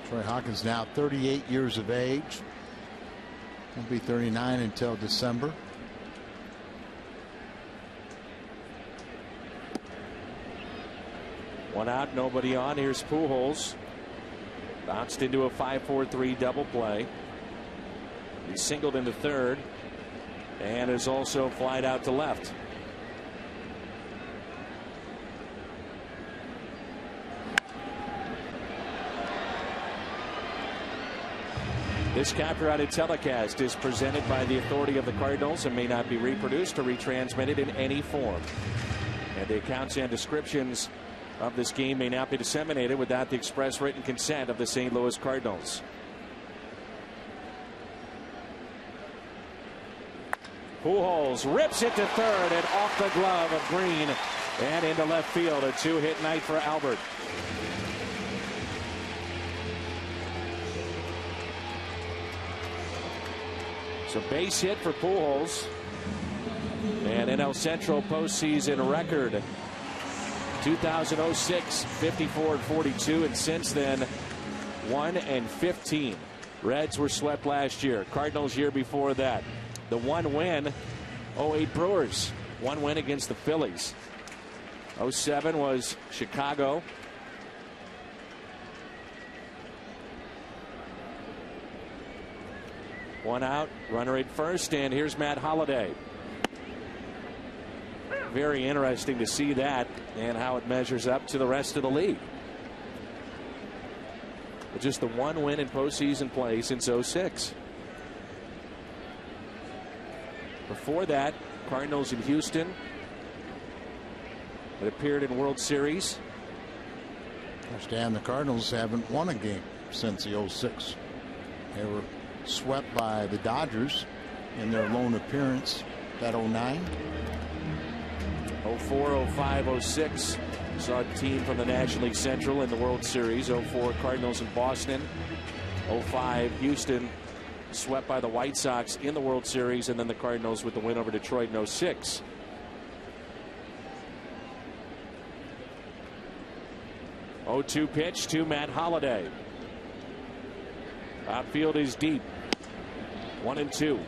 Troy Hawkins now 38 years of age. He'll be 39 until December. One out, nobody on. Here's Pujols. Bounced into a 5-4-3 double play. He singled into third and is also flied out to left. This copyrighted telecast is presented by the authority of the Cardinals and may not be reproduced or retransmitted in any form. And the accounts and descriptions of this game may not be disseminated without the express written consent of the St. Louis Cardinals. Pujols rips it to third and off the glove of Green and into left field. A 2-hit night for Albert. So base hit for Pujols, and NL Central postseason record 2006 54-42, and since then 1-15. Reds were swept last year. Cardinals year before that. The one win, 08 Brewers, one win against the Phillies. 07 was Chicago. One out, runner at first, and here's Matt Holliday. Very interesting to see that and how it measures up to the rest of the league. But just the one win in postseason play since 06. Before that, Cardinals in Houston that appeared in World Series. Understand the Cardinals haven't won a game since the 06 They were swept by the Dodgers in their lone appearance that 09. 04, 05, 06 saw a team from the National League Central in the World Series. 04 Cardinals in Boston. 05 Houston swept by the White Sox in the World Series, and then the Cardinals with the win over Detroit in 06. Oh, 2 pitch to Matt Holliday. Outfield is deep. 1-2.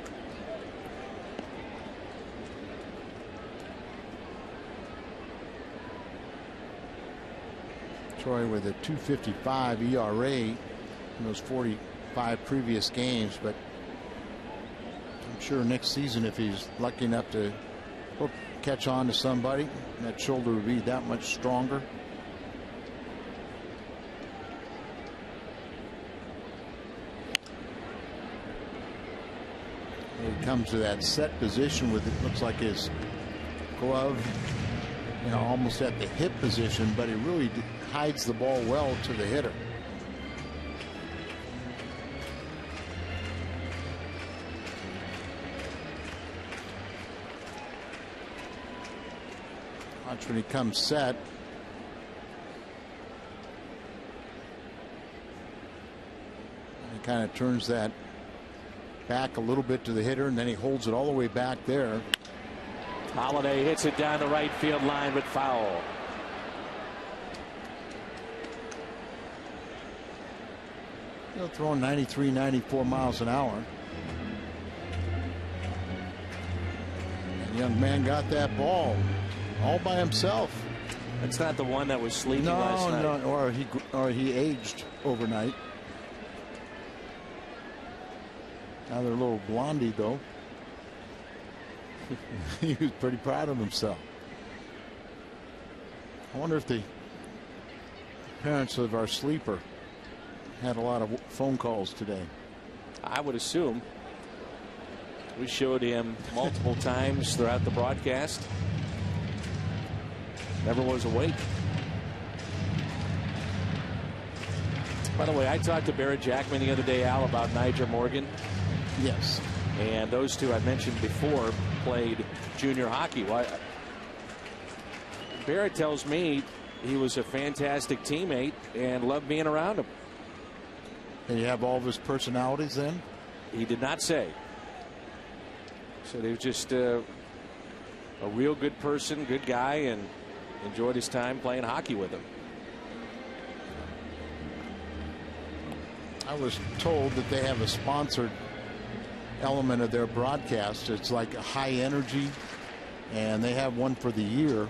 Troy with a 2.55 ERA in those 45 previous games, but I'm sure next season, if he's lucky enough to catch on to somebody, that shoulder would be that much stronger. He comes to that set position with it looks like his glove, you know, almost at the hip position, but he really hides the ball well to the hitter. Watch when he comes set. He kind of turns that back a little bit to the hitter, and then he holds it all the way back there. Holliday hits it down the right field line, but foul. He'll throw 93, 94 miles an hour. And young man got that ball all by himself. That's not the one that was sleeping last night. No, or he aged overnight. Another little blondie, though. He was pretty proud of himself. I wonder if the parents of our sleeper had a lot of phone calls today. I would assume. We showed him multiple times throughout the broadcast. Never was awake. By the way, I talked to Barrett Jackman the other day, Al, about Nyjer Morgan. Yes. And those two I mentioned before played junior hockey. Well, Barrett tells me he was a fantastic teammate and loved being around him. And you have all of his personalities then? He did not say. So he was just a real good person, good guy, and enjoyed his time playing hockey with him. I was told that they have a sponsored element of their broadcast. It's like a high energy, and they have one for the year,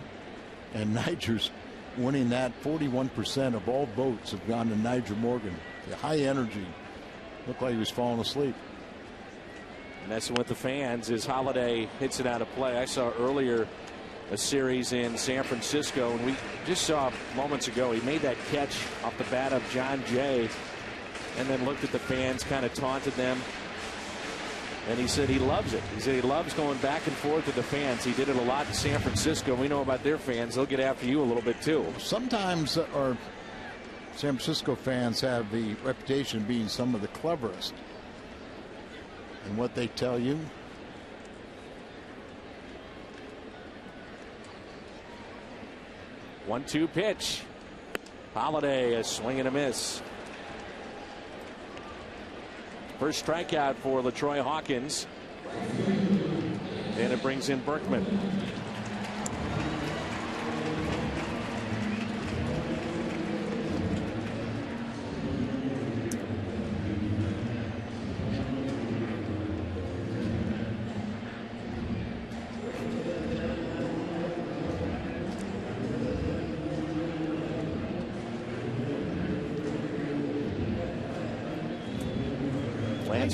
and Nyjer's winning that. 41% of all votes have gone to Nyjer Morgan. The high energy. Looked like he was falling asleep. Messing with the fans as Holliday hits it out of play. I saw earlier a series in San Francisco, and we just saw moments ago he made that catch off the bat of John Jay and then looked at the fans, kind of taunted them. And he said he loves it. He said he loves going back and forth with the fans. He did it a lot in San Francisco. We know about their fans. They'll get after you a little bit too. Sometimes our San Francisco fans have the reputation of being some of the cleverest in what they tell you. One-two pitch. Holliday, a swing and a miss. First strikeout for LaTroy Hawkins. And it brings in Berkman.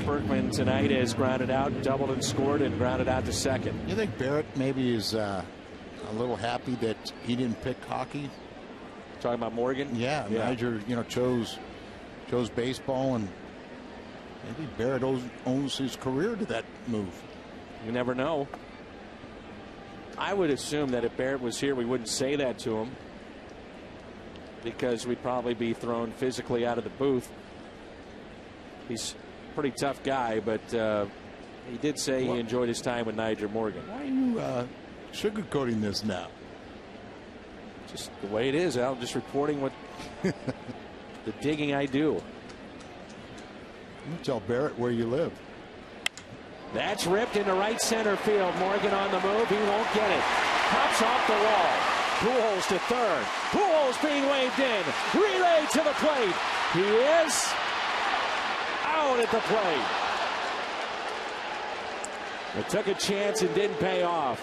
Berkman tonight has grounded out, doubled and scored, and grounded out to second. You think Barrett maybe is a little happy that he didn't pick hockey? Talking about Morgan? Yeah. Nyjer, chose baseball, and maybe Barrett owes his career to that move. You never know. I would assume that if Barrett was here, we wouldn't say that to him because we'd probably be thrown physically out of the booth. He's pretty tough guy, but he did say he enjoyed his time with Nigel Morgan. Why are you sugarcoating this now? Just the way it is, Al. Just reporting what the digging I do. You tell Barrett where you live. That's ripped into right center field. Morgan on the move. He won't get it. Pops off the wall. Pujols to third. Pujols being waved in. Relay to the plate. He is out at the plate. It took a chance and didn't pay off.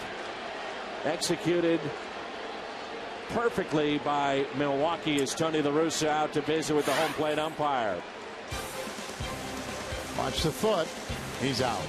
Executed perfectly by Milwaukee as Tony La Russa out to visit with the home plate umpire. Watch the foot. He's out.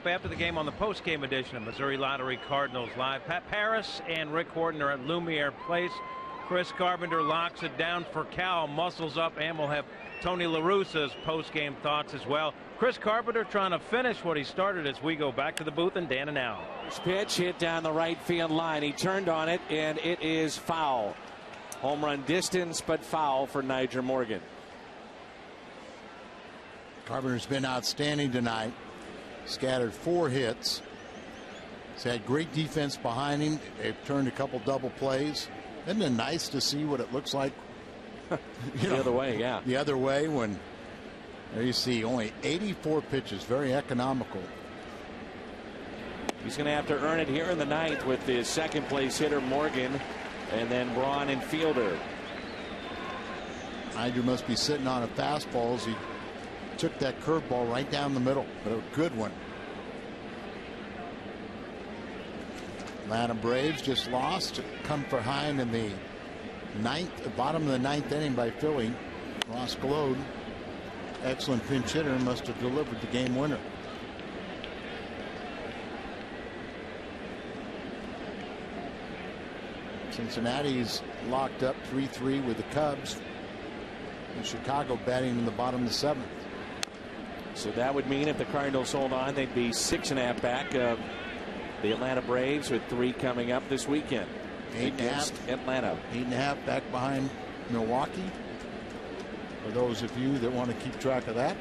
After the game on the post-game edition of Missouri Lottery Cardinals Live, Pat Paris and Rick Horton are at Lumiere Place. Chris Carpenter locks it down for Cal, muscles up, and we'll have Tony La Russa's post-game thoughts as well. Chris Carpenter trying to finish what he started as we go back to the booth and Dan and Al. First pitch hit down the right field line. He turned on it, and it is foul. Home run distance, but foul for Nigel Morgan. Carpenter's been outstanding tonight. Scattered 4 hits. He's had great defense behind him. They've turned a couple double plays. Isn't it nice to see what it looks like? The other way, yeah. The other way when there you see only 84 pitches. Very economical. He's going to have to earn it here in the ninth with the second place hitter Morgan and then Braun and Fielder. Nigel must be sitting on a fastball as he took that curveball right down the middle, but a good one. Atlanta Braves just lost. Come for Hine in the bottom of the ninth inning by Philly. Ross Glode, excellent pinch hitter, must have delivered the game winner. Cincinnati's locked up 3-3 with the Cubs. And Chicago batting in the bottom of the 7th. So that would mean if the Cardinals hold on, they'd be 6.5 back of the Atlanta Braves with 3 coming up this weekend against Atlanta. 8.5 back behind Milwaukee. For those of you that want to keep track of that.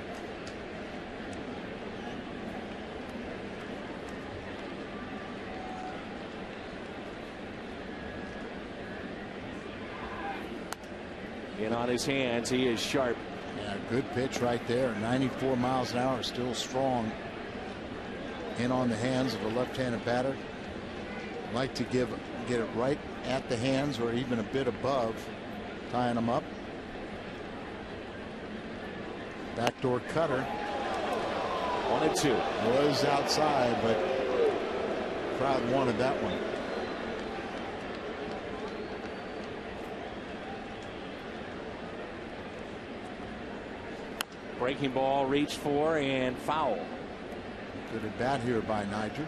And on his hands, he is sharp. Yeah, good pitch right there. 94 miles an hour, still strong. In on the hands of a left-handed batter. Like to get it right at the hands or even a bit above, tying them up. Backdoor cutter. 1-2. Was outside, but crowd wanted that one. Breaking ball reached for and foul. Good at bat here by Niger.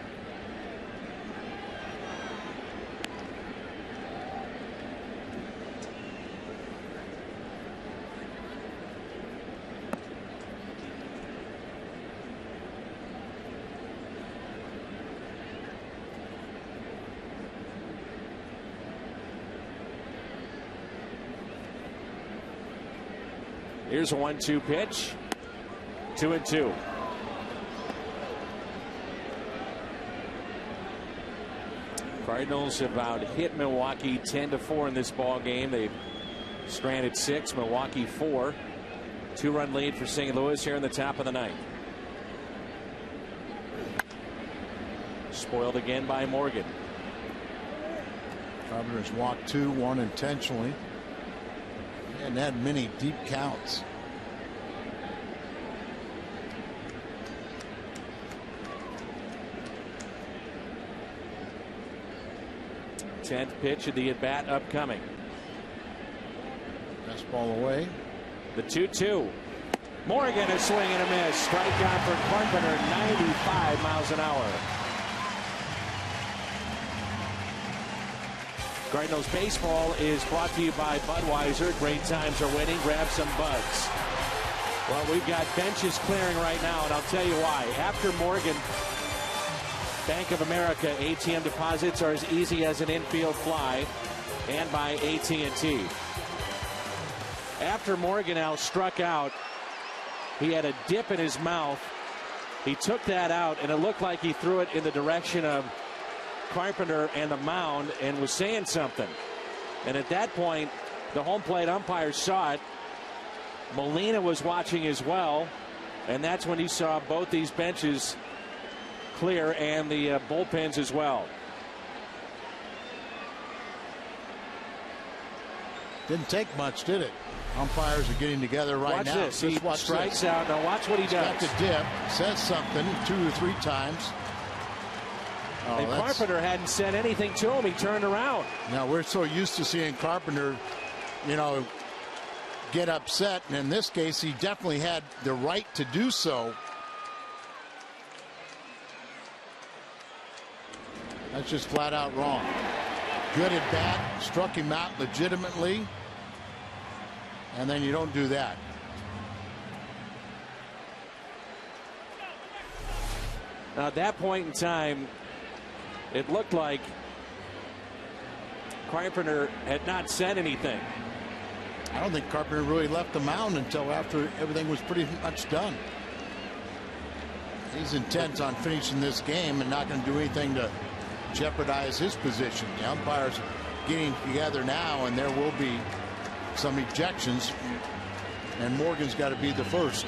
Here's a 1-2 pitch. 2-2. Cardinals have about hit Milwaukee 10-4 in this ball game. They've stranded 6, Milwaukee 4. 2-run lead for St. Louis here in the top of the ninth. Spoiled again by Morgan. Carpenter's walked 2, 1 intentionally. And had many deep counts. Tenth pitch of the at bat upcoming. Fastball away. The 2-2. Morgan, a swing and a miss. Strikeout for Carpenter, 95 miles an hour. Cardinals baseball is brought to you by Budweiser. Great times are waiting. Grab some buds. Well, we've got benches clearing right now, and I'll tell you why. After Morgan, Bank of America ATM deposits are as easy as an infield fly, and by AT&T. After Morgan struck out, he had a dip in his mouth. He took that out, and it looked like he threw it in the direction of Carpenter and the mound and was saying something. And at that point, the home plate umpire saw it. Molina was watching as well, and that's when he saw both these benches clear and the bullpens as well. Didn't take much, did it? Umpires are getting together right now. Watch this. He strikes out. Now watch what he does. Got the dip, says something 2 or 3 times. Oh, and Carpenter hadn't said anything to him. He turned around. Now we're so used to seeing Carpenter, you know, get upset, and in this case he definitely had the right to do so. That's just flat out wrong. Good at bat, struck him out legitimately, and then you don't do that. Now at that point in time, it looked like Carpenter had not said anything. I don't think Carpenter really left the mound until after everything was pretty much done. He's intent on finishing this game and not going to do anything to jeopardize his position. The umpires are getting together now, and there will be some ejections, and Morgan's got to be the first.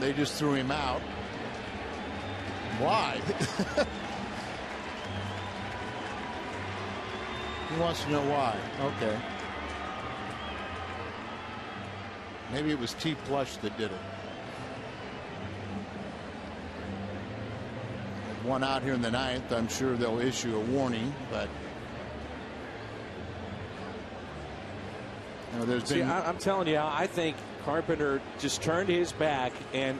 They just threw him out. Why? He wants to know why. Okay. Maybe it was T. Plush that did it. One out here in the ninth. I'm sure they'll issue a warning, but you know, there's been. I'm telling you, I think Carpenter just turned his back, and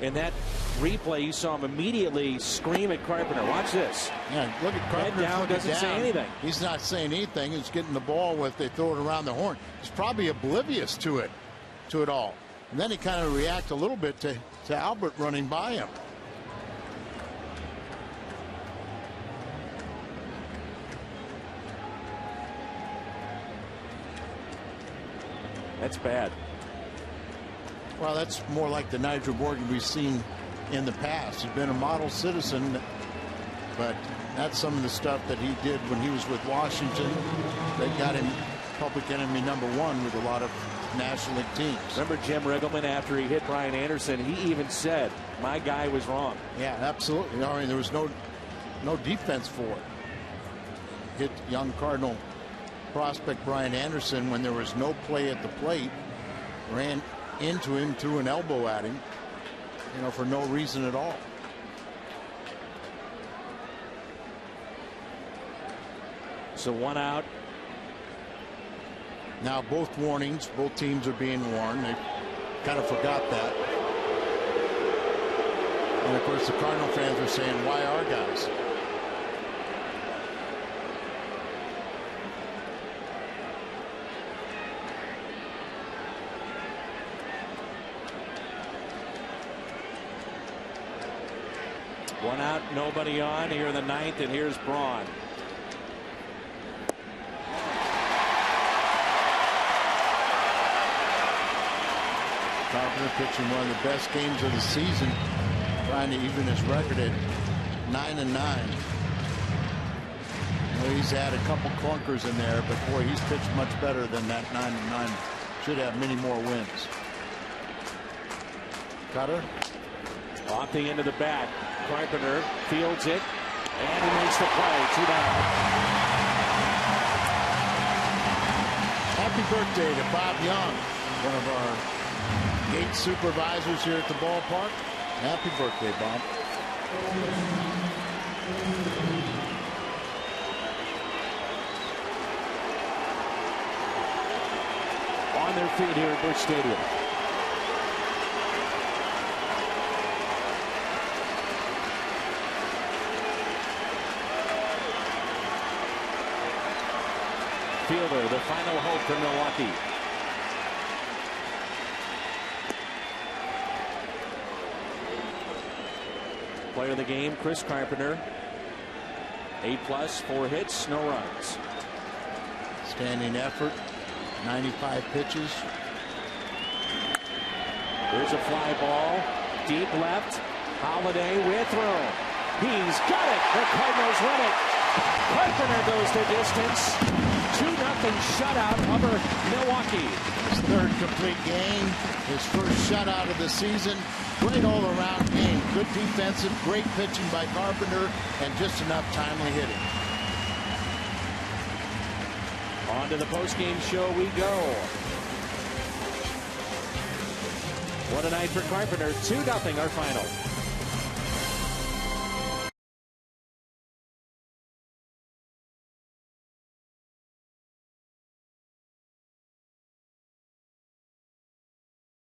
in that replay, you saw him immediately scream at Carpenter. Watch this. Yeah, look at Carpenter. Head down, doesn't say anything. He's not saying anything. He's getting the ball with. They throw it around the horn. He's probably oblivious to it all. And then he kind of reacts a little bit to Albert running by him. That's bad. Well, that's more like the Nigel Morgan we've seen in the past. He's been a model citizen, but that's some of the stuff that he did when he was with Washington that got him public enemy #1 with a lot of National League teams. Remember Jim Riggleman, after he hit Brian Anderson, he even said, my guy was wrong. Yeah, absolutely. I mean, there was no defense for it. Hit young Cardinal prospect Brian Anderson when there was no play at the plate, ran into him, threw an elbow at him, you know, for no reason at all. So 1 out. Now both warnings, both teams are being warned. They kind of forgot that. And of course the Cardinal fans are saying, why our guys? One out, nobody on here in the 9th, and here's Braun. Carpenter pitching one of the best games of the season, trying to even his record at 9-9. Well, he's had a couple clunkers in there, but boy, he's pitched much better than that 9-9. Should have many more wins. Cutter off the end of the bat. Carpenter fields it, and he makes the play. 2 down. Happy birthday to Bob Young, one of our gate supervisors here at the ballpark. Happy birthday, Bob. On their feet here at Busch Stadium. Fielder, the final hope for Milwaukee. Player of the game, Chris Carpenter. 8+, 4 hits, no runs. Standing effort, 95 pitches. There's a fly ball, deep left. Holiday with room. He's got it. The Cardinals win it. Carpenter goes the distance. 2-0 shutout over Milwaukee. His 3rd complete game, his first shutout of the season. Great all-around game. Good defensive, great pitching by Carpenter, and just enough timely hitting. On to the postgame show we go. What a night for Carpenter. 2-0 our final.